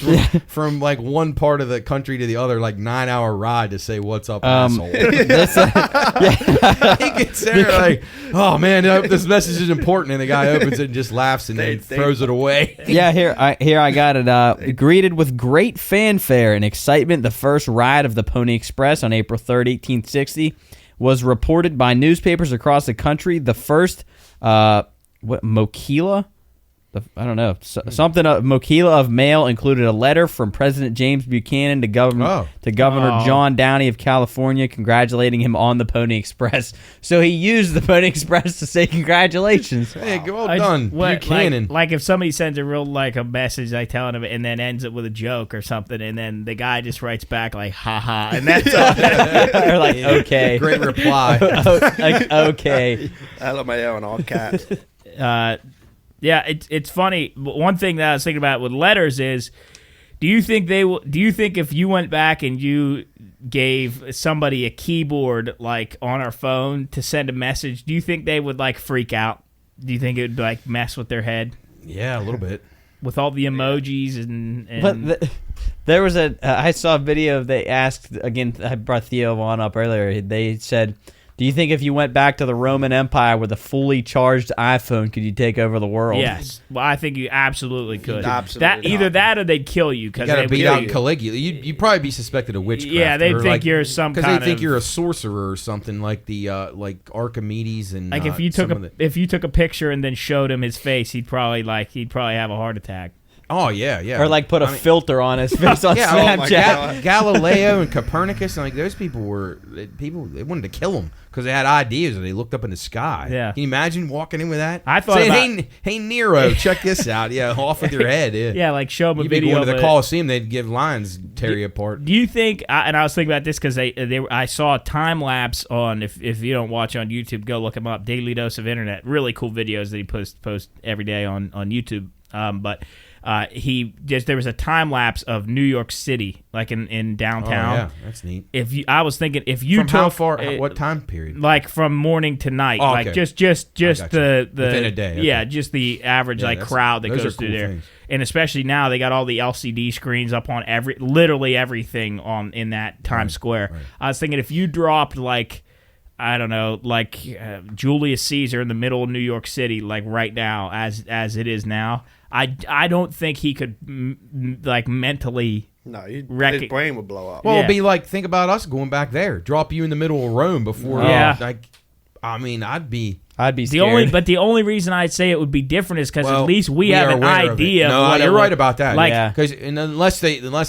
from like one part of the country to the other, like 9-hour ride to say what's up, asshole. This, He gets there like, oh man, this message is important, and the guy opens it and just laughs and then throws it away. yeah, here I got it. Greeted with great fanfare and excitement, the first ride of the Pony Express on April 3rd, 1860, was reported by newspapers across the country. The first, Moquila? I don't know. Something Moquila of mail included a letter from President James Buchanan to Governor John Downey of California, congratulating him on the Pony Express. So he used the Pony Express to say congratulations. Hey, well done, Buchanan. Like if somebody sends a message like telling him and then ends it with a joke or something, and then the guy just writes back like haha, and that's all. Or like, okay. Great reply. Like, okay. LMAO and all caps. Yeah, it's funny. One thing that I was thinking about with letters is, do you think if you went back and you gave somebody a keyboard like on our phone to send a message, do you think they would like freak out? Do you think it would like mess with their head Yeah, a little bit. with all the emojis and But there was I saw a video they asked, again, I brought Theo on up earlier. They said Do you think if you went back to the Roman Empire with a fully charged iPhone, could you take over the world? Yes. Well, I think you absolutely could. Absolutely Either not. that or they'd kill you You because got they to would beat kill out you. Caligula. You'd probably be suspected of witchcraft. Yeah, they'd or think you're some because kind they think of- you're a sorcerer or something like the like Archimedes and Like if you took if you took a picture and then showed him his face, he'd probably have a heart attack. Oh yeah. Or like put a filter on his face on Yeah, oh my Snapchat. God. Galileo and Copernicus, and like those people they wanted to kill them because they had ideas and they looked up in the sky. Yeah. Can you imagine walking in with that? I thought saying, about- hey Nero, check this out. Yeah, off with your head. Yeah, Yeah, like show him a You'd be video going to of the it. Coliseum, they'd give lions tear you apart. Do you think? And I was thinking about this because I saw a time lapse on. If you don't watch on YouTube, go look him up. Daily Dose of Internet. Really cool videos that he post every day on YouTube. But there was a time lapse of New York City, like in Oh downtown. yeah, that's neat. I was thinking if you From took how far? What time period? like from morning to night, Oh, like okay. just I got the Within a day, okay. yeah, just the average Yeah, like that's- crowd that those goes are through cool there, things. and especially now they got all the LCD screens up on literally everything in that Times Square. right. I was thinking if you dropped like I don't know, like Julius Caesar in the middle of New York City, like right now as it is now, I don't think he could like mentally. No, His his brain would blow up. Well, Yeah. it'd be like, think about us going back there. Drop you in the middle of Rome before. Yeah. Like, I mean, I'd be I'd be The scared. only reason I'd say it would be different is because well, at least we are have an aware of it. idea. No, of what you're it right would- about that. Like, Yeah. Because unless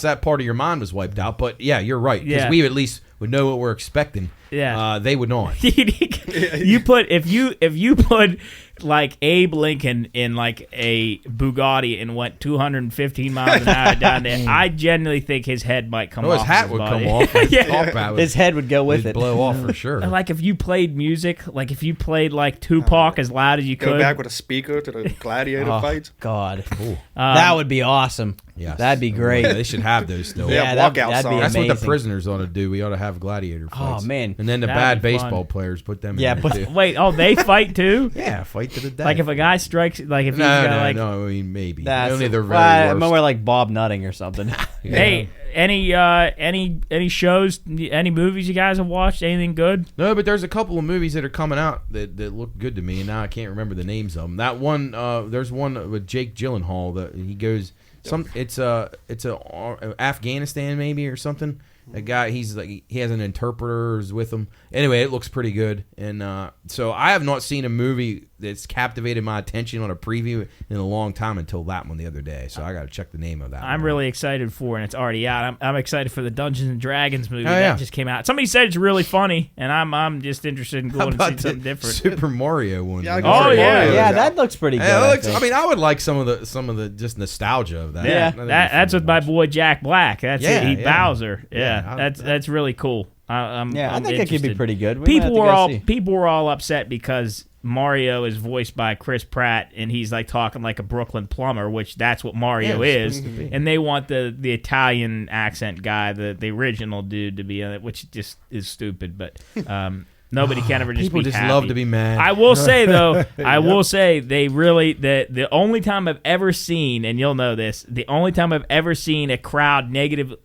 that part of your mind was wiped out, but yeah, you're right. Because Yeah. we at least would know what we're expecting. Yeah. They would not. you put if you put like Abe Lincoln in like a Bugatti and went 215 miles an hour down there, I genuinely think his head might come Oh, off. his hat his would body. come off. Yeah. Top hat would His head would go with it'd it. blow off for sure. And, like if you played music, like if you played like Tupac as loud as you Go could. back with a speaker to the gladiator Oh, fights. God. Cool. That would be awesome. Yes. That'd be great. Yeah, they should have those still. Yeah, that'd walkout be songs. That's what the amazing. prisoners ought to do. We ought to have gladiator fights. Oh, man. And then the That'd bad be fun. baseball players put them Yeah, in but- there too. Wait, they fight too? Yeah, fight to the death. Like if a guy strikes, like if he's no, got like, I mean maybe. That's Only they're very well, worst. more like Bob Nutting or something. hey, any shows, any movies you guys have watched? Anything good? No, but there's a couple of movies that are coming out that look good to me, and now I can't remember the names of them. That one, there's one with Jake Gyllenhaal that he goes. It's Afghanistan maybe or something. A guy, he's like he has an interpreter who's with him. Anyway, it looks pretty good, and so I have not seen a movie that's captivated my attention on a preview in a long time until that one the other day. So I got to check the name of that. I'm one. really excited for, and it's already out. I'm excited for the Dungeons and Dragons movie Oh, that yeah. just came out. Somebody said it's really funny, and I'm just interested in How going to see about something the different. Super Mario one? Yeah, I man? go Oh, for yeah. Mario. Yeah, that looks pretty good. Yeah, it looks, I I think. mean, I would like some of the just nostalgia of that. Yeah, That'd be that's fun with to my watch. boy Jack Black. That's Yeah, it. He yeah. Bowser. Yeah, Yeah, that's really cool. I'm I I'm think it could be interested. pretty good. We might have to go see. People were all upset because Mario is voiced by Chris Pratt and he's like talking like a Brooklyn plumber, which that's what Mario Yeah, it's is. supposed to be. And they want the Italian accent guy, the original dude, to be in it, which just is stupid. But nobody can ever just People be just happy. love to be mad. I will say though, will say they really the only time I've ever seen, and you'll know this, the only time I've ever seen a crowd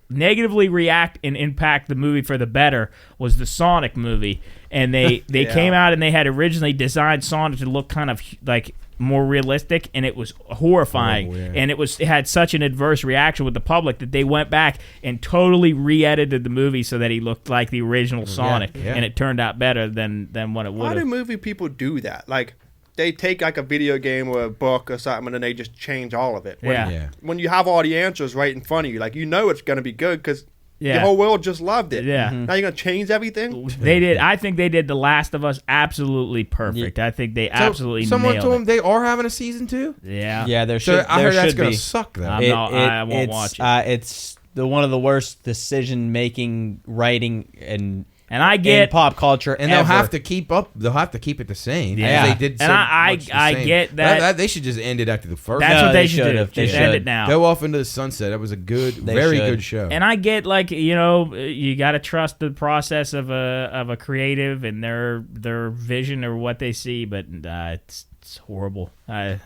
negatively react and impact the movie for the better was the Sonic movie, and they Yeah. came out and they had originally designed Sonic to look kind of like more realistic, and it was horrifying. Horrible, yeah. And it had such an adverse reaction with the public that they went back and totally re-edited the movie so that he looked like the original Sonic, yeah. and it turned out better than what it Why would do have. movie people do that? Like, they take like a video game or a book or something and then they just change all of it. When, Yeah. Yeah. when you have all the answers right in front of you, like you know it's going to be good because Yeah. the whole world just loved it. Yeah. Now you're going to change everything? They did. I think they did The Last of Us absolutely perfect. I think they So, absolutely someone nailed told it. them they are having a season 2. Yeah. Yeah, there So should. I there heard that's should gonna be. suck though. I won't it's, watch it. It's one of the worst decision making, writing, and And I in get. pop culture. And they'll ever. have to keep up. They'll have to keep it the same. Yeah. As they did. And so I much the I same. get that. They should just end it after the first. That's No, what they they should do. should've. They Just end should. it now. Go off into the sunset. That was a very should. good show. And I get like you got to trust the process of a creative and their vision or what they see, but it's horrible. I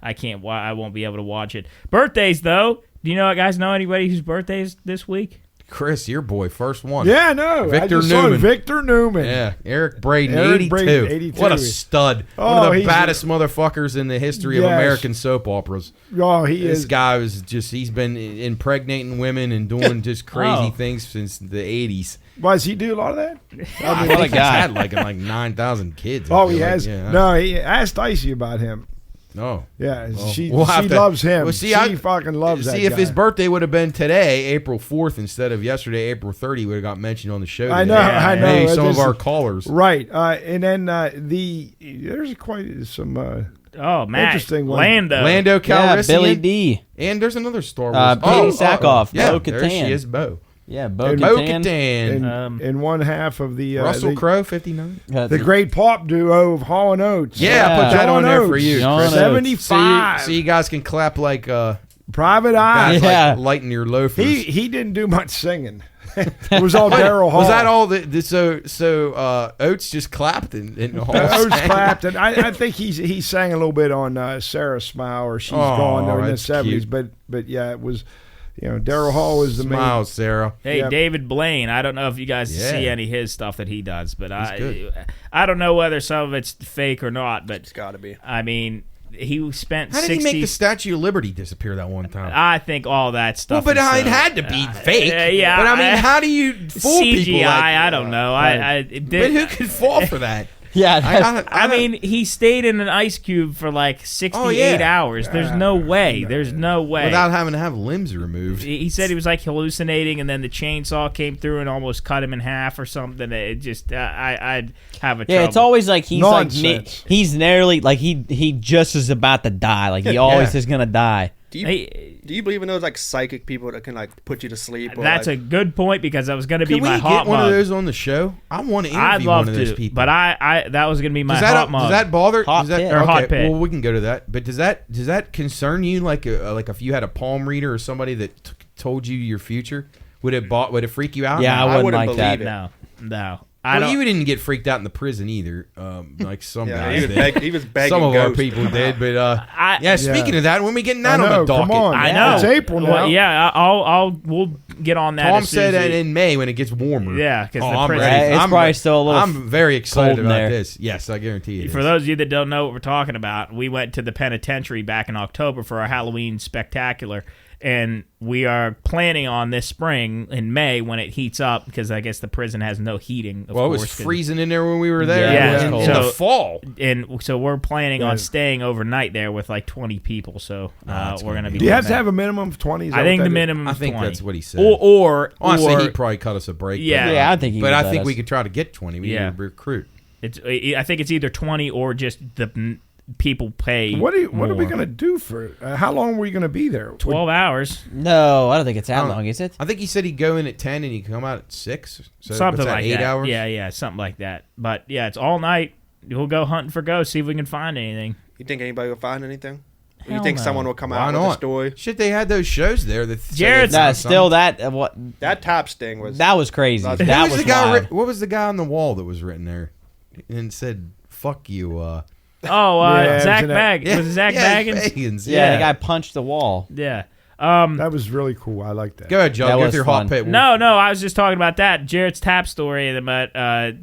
won't be able to watch it. Birthdays though. Do you guys know anybody whose birthday is this week? Chris, your boy, first one. Yeah, no. Victor I just saw Newman. Victor Newman. Yeah, Eric Braden, Eric 82. Braden, 82. What a stud. Oh, One of the he's baddest motherfuckers in the history of Yes. American soap operas. Oh, he This is. guy was he's been impregnating women and doing just crazy Oh. things since the 80s. Why, does he do a lot of that? I what a think he's guy. had like 9,000 kids. I Oh, feel he like. has. Yeah. No, he asked Dicey about him. Oh. Yeah, she we'll have to- loves him. well, see, she I- fucking loves that See, if guy. his birthday would have been today, April 4th, instead of yesterday, April 30, would have got mentioned on the show. I today. know, I know. Maybe It some of just- our callers. Right, and then there's quite some Oh, Matt. Interesting one. Lando Yeah, Calrissian. Billy D. And there's another Star Wars. Katie Sackhoff, Yeah, Bo there Katan. she is, Bo. Yeah, Bo Bo Katan. Katan. in one half of the Russell Crowe, 59. the great pop duo of Hall and Oates. Yeah, I put that John on there Oates. for you, John Chris. Oates. 75. So you guys can clap like Private guys Eye. Yeah. like lighting your loafers. He didn't do much singing. It was all Daryl Hall. Was that all? So Oates just clapped and Hall Oates sang? clapped, and I think he sang a little bit on Sarah's Smile or She's Gone there in the that's 70s. cute. But yeah, it was, Daryl Hall was the Smile, Sarah. Hey, Yep. David Blaine. I don't know if you guys Yeah. see any of his stuff that he does, but good. I don't know whether some of it's fake or not. But It's got to be. I mean, he spent How did 60. he make the Statue of Liberty disappear that one time? I think all that Well, stuff. but is, it had to be fake. yeah, but I mean, how do you fool CGI. people? I don't know. But who could fall for that? Yeah, I mean, he stayed in an ice cube for like 68 hours. There's no way. There's no way. Without having to have limbs removed. He said he was like hallucinating, and then the chainsaw came through and almost cut him in half or something. It just, I'd have a trouble. yeah. It's always like he's Nonsense. he's nearly like he just is about to die. Like he always is gonna die. Do you, Hey, do you believe in those like psychic people that can like put you to sleep? Or, that's a like, good point because that was going to be Can we my get hot one mug. of those on the show? I want to interview I'd love one of those to, people. but I that was going to be my does that hot mug. does that bother? Hot does that, pit. Or hot pit. Well, we can go to that. But does that concern you? Like if you had a palm reader or somebody that told you your future, would it freak you out? Yeah, I I wouldn't wouldn't like that. believe it. No. I Well, don't. you didn't get freaked out in the prison either, like some yeah, guys he was, did. he was begging. Some of our ghosts to people come did, out. but yeah. Speaking of that, when we getting that I on know, the docket, come on. I know. It's April now. Well, yeah, we'll get on that. Tom as soon said as that we- in May when it gets warmer. Yeah, 'cause the I'm prison- ready. It's I'm probably re- still a little I'm very excited cold in about there. this. Yes, I guarantee it. For is. those of you that don't know what we're talking about, we went to the penitentiary back in October for our Halloween spectacular, and we are planning on this spring in May when it heats up because I guess the prison has no heating. Of Well, it course, was 'cause- freezing in there when we were there. Yeah, in, it's in the cold. fall. and so we're planning on Yeah. staying overnight there with like 20 people. So that's we're gonna gonna be be. Do you have doing to that. have a minimum of 20? Is I that think what the that is? minimum. I is think 20. that's what he said. Or Honestly, or he'd probably cut us a break. but- Yeah. Yeah, I think. But I think we could try to get 20. We Yeah. need to recruit. I think it's either 20 or just the people pay. What are we more. going to do for it? How long were you going to be there? 12 hours, No, I don't think it's that I don't- long, is it? I think he said he'd go in at 10 and he'd come out at 6. So something what's that, like 8 that. hours? Yeah, something like that. But yeah, it's all night. We'll go hunting for ghosts, see if we can find anything. You think anybody will find anything? Or you Hell think no. someone will come Why out with a not? story? Shit, they had those shows there. That said Jared's- they Nah, found still something. that what That top sting was. that was crazy. Who That Who was was the guy? wild. What was the guy on the wall that was written there? And it said, "Fuck you." Oh, Yeah, Zach isn't it- Baggins. Was it Zach Baggins? Baggins, Yeah, Yeah. the guy punched the wall. Yeah. That was really cool. I like that. Go ahead, Joe. That Go was with your fun. hot pit. No, I was just talking about that. Jared's tap story about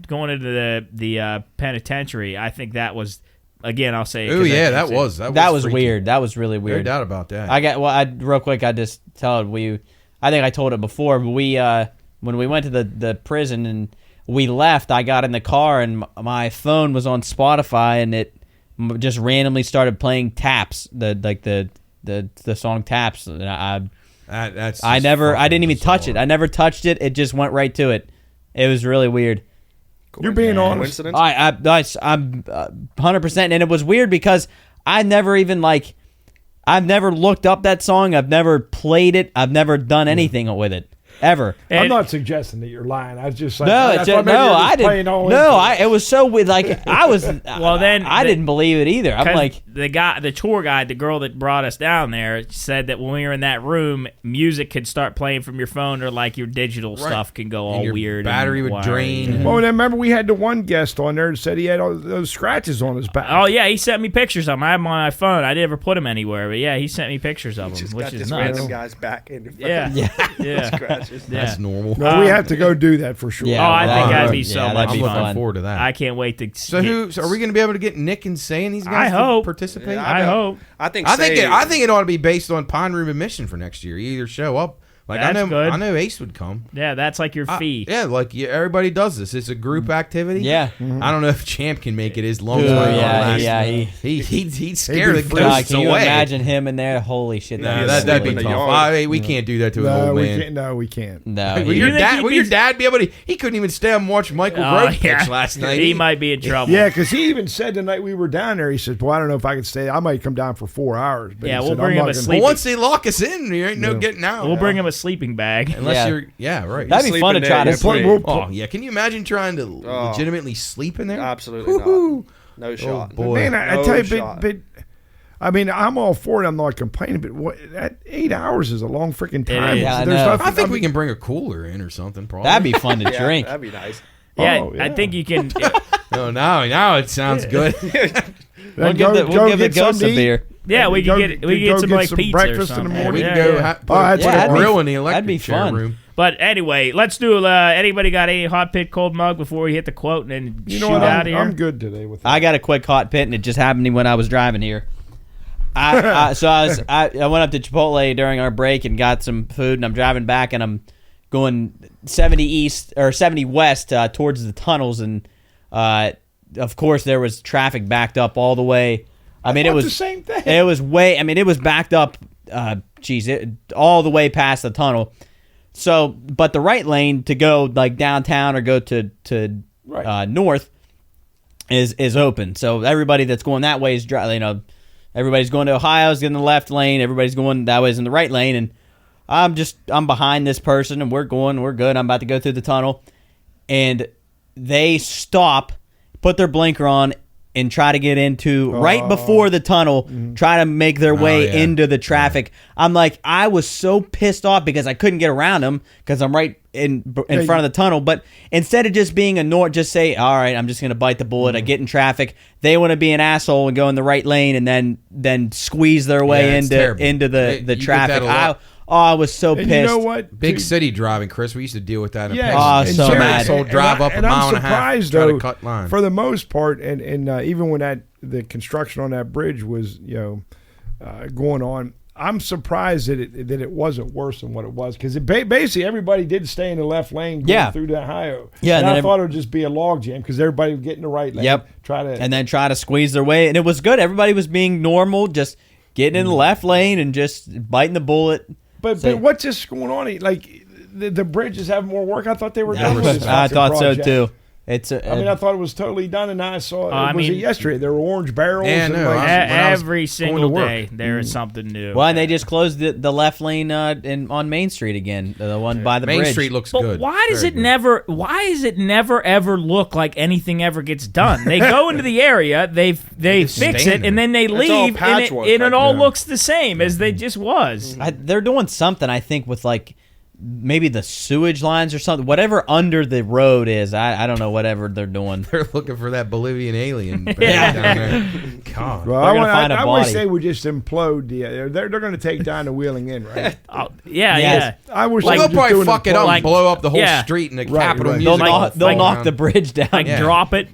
going into the penitentiary. I think that was, again, I'll say. Oh yeah, that was That was freaky. weird. That was really No weird. doubt about that. Real quick. I just tell it. I think I told it before, but when we went to the prison and we left, I got in the car and my phone was on Spotify and it just randomly started playing Taps, the song Taps. And That's I just didn't even fucking touch it. bizarre. I never touched it. It just went right to it. It was really weird. You're being honest. Coincidence? I'm 100%, and it was weird because I never even I've never looked up that song. I've never played it. I've never done anything with it ever. I'm And- not suggesting that you're lying. I was just like, No, I it's thought maybe you were just I playing didn't. all No, into it. it was so weird. Like I was. Well, then I didn't believe it either. I'm 'Cause like, the tour guide, the girl that brought us down there, said that when we were in that room, music could start playing from your phone, or like your digital stuff can go all And your weird. battery and would wired. drain. Well, then remember we had the one guest on there that said he had all those scratches on his back. Oh yeah, he sent me pictures of them. I have them on my phone. I never put them anywhere, but yeah, he sent me pictures of them, Just which got is this nuts. random guy's back in your Yeah, fucking yeah. scratch. That's normal. No, we have to go do that for sure. Yeah, Oh, I think that'd be yeah, so that'd much I'm be looking fun. fun. forward to that. I can't wait to. So are we going to be able to get Nick and Say and these guys I to hope. participate? Yeah, I hope. I think. I think Say- it ought to be based on Pine Room admission for next year. You either show up. Like That's good. I know Ace would come. Yeah, that's like your fee. Yeah, like everybody does this. It's a group activity. Yeah. I don't know if Champ can make it his long Ooh, time. yeah, He'd scare the freaked. God, ghosts can you away. imagine him in there? Holy shit! No, That'd that'd be be in tough. the yard. We can't do that to an No, old we man. can't. No, we can't. No, Will he- your You think dad? he'd Will be- your dad be able to? He couldn't even stay and watch Michael Grove pitch last night. He might be in trouble. Yeah, because he even said the night we were down there, he said, "Well, I don't know if I can stay. I might come down for 4 hours." But Yeah, he we'll said, bring I'm him not a gonna- sleep- Well, once they lock us in, there ain't no Yeah. getting out. We'll bring him a sleeping bag. Unless Yeah. you're, right. That'd be Sleep fun to in try there, to yeah, play- sleep. we'll- Oh yeah, can you imagine trying to legitimately sleep in there? Absolutely Woo-hoo. not. No shot. boy. Man, I No tell you, shot. but I mean, I'm all for it. I'm not complaining, but that 8 hours is a long freaking time. is. Yeah, I There's know. nothing- I think we can bring a cooler in or something. Probably. That'd be fun to Yeah, drink. that'd be nice. Yeah, Oh, yeah. I think you can. Oh, now it sounds good. We'll give the get ghost a something to eat. beer. Yeah, we Go- can get we can go get some get like some pizza breakfast or in the something. morning. We Yeah, can go yeah. put Oh, that's a what- grill in the electric that'd be chair fun. room. But anyway, let's do. Anybody got any hot pit cold mug before we hit the quote and then You shoot know what? out of here? I'm good today with that. I got a quick hot pit, and it just happened to me when I was driving here. I went up to Chipotle during our break and got some food, and I'm driving back, and I'm going 70 east or 70 west towards the tunnels, and of course there was traffic backed up all the way. I mean, it thought was the same thing. It was way. I mean, it was backed up. All the way past the tunnel. So, but the right lane to go like downtown or go to Right. north is open. So everybody that's going that way is everybody's going to Ohio's in the left lane. Everybody's going that way is in the right lane, and I'm behind this person, and we're good. I'm about to go through the tunnel, and they stop, put their blinker on, and try to get into right before the tunnel, try to make their way yeah. into the traffic. I'm like, I was so pissed off because I couldn't get around them because I'm right in front of the tunnel. But instead of just being annoyed, just say, all right, I'm just going to bite the bullet. I get in traffic. They want to be an asshole and go in the right lane and then squeeze their way Yeah, it's terrible. into the You get traffic. that a lot. I was so and pissed. you know what? Big Dude, city driving, Chris. We used to deal with that. In Yeah, Oh, Pixie. so Jerry- mad. Asshole drive up a I'm mile and a half, surprised, try to though, cut line. for the most part, and even when the construction on that bridge was going on, I'm surprised that it wasn't worse than what it was because basically everybody did stay in the left lane going through the Ohio. Yeah, and and I then thought it would just be a log jam because everybody would get in the right lane. Yep. And then try to squeeze their way. And it was good. Everybody was being normal, just getting in the left lane and just biting the bullet. But what's this going on? Like the bridge is having more work. I thought they were done with this I fucking thought so project. too. It's I mean, I thought it was totally done, and now I saw I was it mean- yesterday? There were orange barrels. Yeah, and no, like, when I was Every going single to work. day there is something new. well, and they just closed the left lane on Main Street again, the one by the Main bridge. Street looks But good. why does Very it good. never? Why does it never ever look like anything ever gets done? They go into the area, they just fix stand it, and then they all leave, and patchwork, it like, all yeah. looks the same as they just was. They're doing something, I think, with like maybe the sewage lines or something, whatever under the road is. I don't know, whatever they're doing. They're looking for that Bolivian alien Yeah. down there. God. Well, They're gonna find a I wish body. they would just implode they're going to take down the Wheeling Inn, right? Oh, yeah, Yes. I wish Well, they they'll would just probably do fuck it up like- and blow up the whole yeah. street and the Right, Capitol right. They'll Music. knock, will they'll fall knock down. the bridge down. like Yeah. drop it.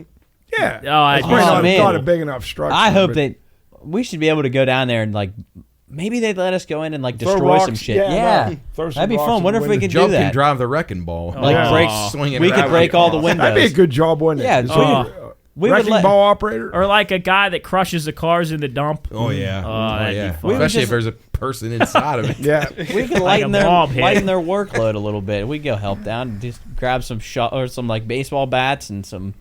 Yeah. Oh, I It's probably Oh, not, man. not a big enough structure. I hope but that we should be able to go down there and like maybe they'd let us go in and like throw destroy rocks. some shit. Yeah, no, throw some that'd be rocks fun. in Wonder the if we window. can do Jump and that. drive the wrecking ball. Like Oh. break, Swinging we could around break like all the that. windows. That'd be a good job, wouldn't it? Yeah, Is we- it we would wrecking let- ball operator. Or like a guy that crushes the cars in the dump. Oh yeah. that'd be yeah. fun. We would Especially just- if there's a person inside of it. Yeah. We could Like lighten a their mob hit. workload a little bit. We go help down. Just grab some shot or some like baseball bats and some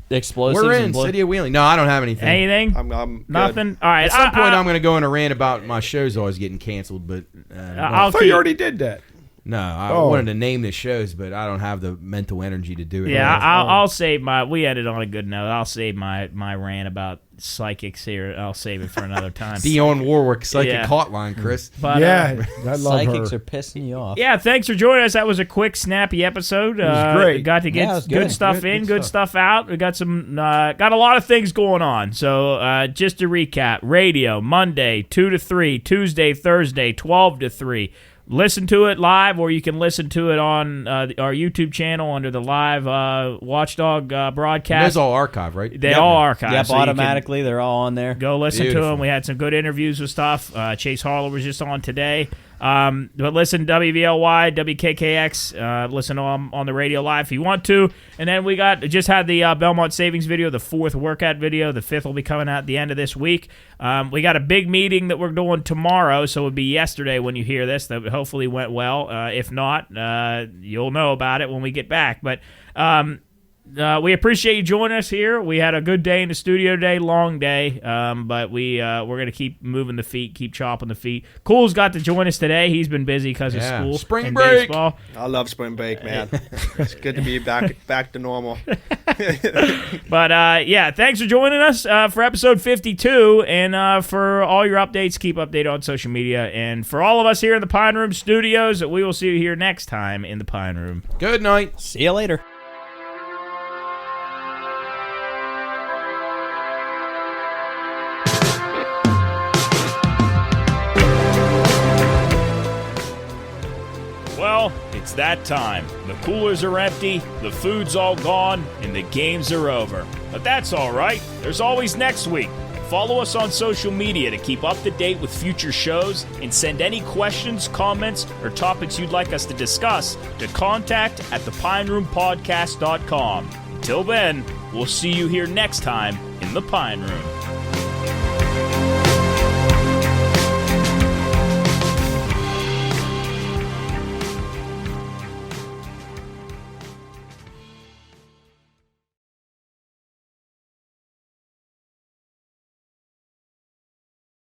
explosives. We're and in blow- City of Wheeling. No, I don't have anything. Anything? I'm good. Nothing. All right. At some point, I'm going to go on a rant about my shows always getting canceled, but I I'll thought keep. you already did that. no, I Oh. wanted to name the shows, but I don't have the mental energy to do it. Yeah, right. I'll save my. We ended on a good note. I'll save my rant about psychics here. I'll save it for another time. Dionne Warwick psychic Yeah. hotline, Chris. But, Yeah, I love Psychics her. are pissing you off. yeah, thanks for joining us. That was a quick, snappy episode. It was great. Got to get Yeah, it was good good. stuff Good- in, good good stuff out. We got some, got a lot of things going on. So just to recap: radio Monday 2 to 3, Tuesday, Thursday 12 to 3. listen to it live, or you can listen to it on our YouTube channel under the live Watchdog broadcast. It's all archive, right? They all archive. Yep, so you can automatically. They're all on there. go listen to Beautiful. them. We had some good interviews with stuff. Chase Harlow was just on today. But listen, WVLY, WKKX, listen on the radio live if you want to. And then we just had the Belmont Savings video, the 4th workout video. The 5th will be coming out at the end of this week. We got a big meeting that we're doing tomorrow, so it would be yesterday when you hear this. That hopefully went well. If not, you'll know about it when we get back. But we appreciate you joining us here. We had a good day in the studio today, long day, but we're gonna keep moving the feet, keep chopping the feet. Cool's got to join us today. He's been busy because of school, Spring and break. baseball. I love spring break, man. It's good to be back to normal. But yeah, thanks for joining us for episode 52, and for all your updates, keep updated on social media, and for all of us here in the Pine Room Studios, we will see you here next time in the Pine Room. Good night. See you later. Well, it's that time. The coolers are empty, the food's all gone, and the games are over. But that's all right. There's always next week. Follow us on social media to keep up to date with future shows, and send any questions, comments, or topics you'd like us to discuss to contact@thepineroompodcast.com. Until then, we'll see you here next time in the Pine Room.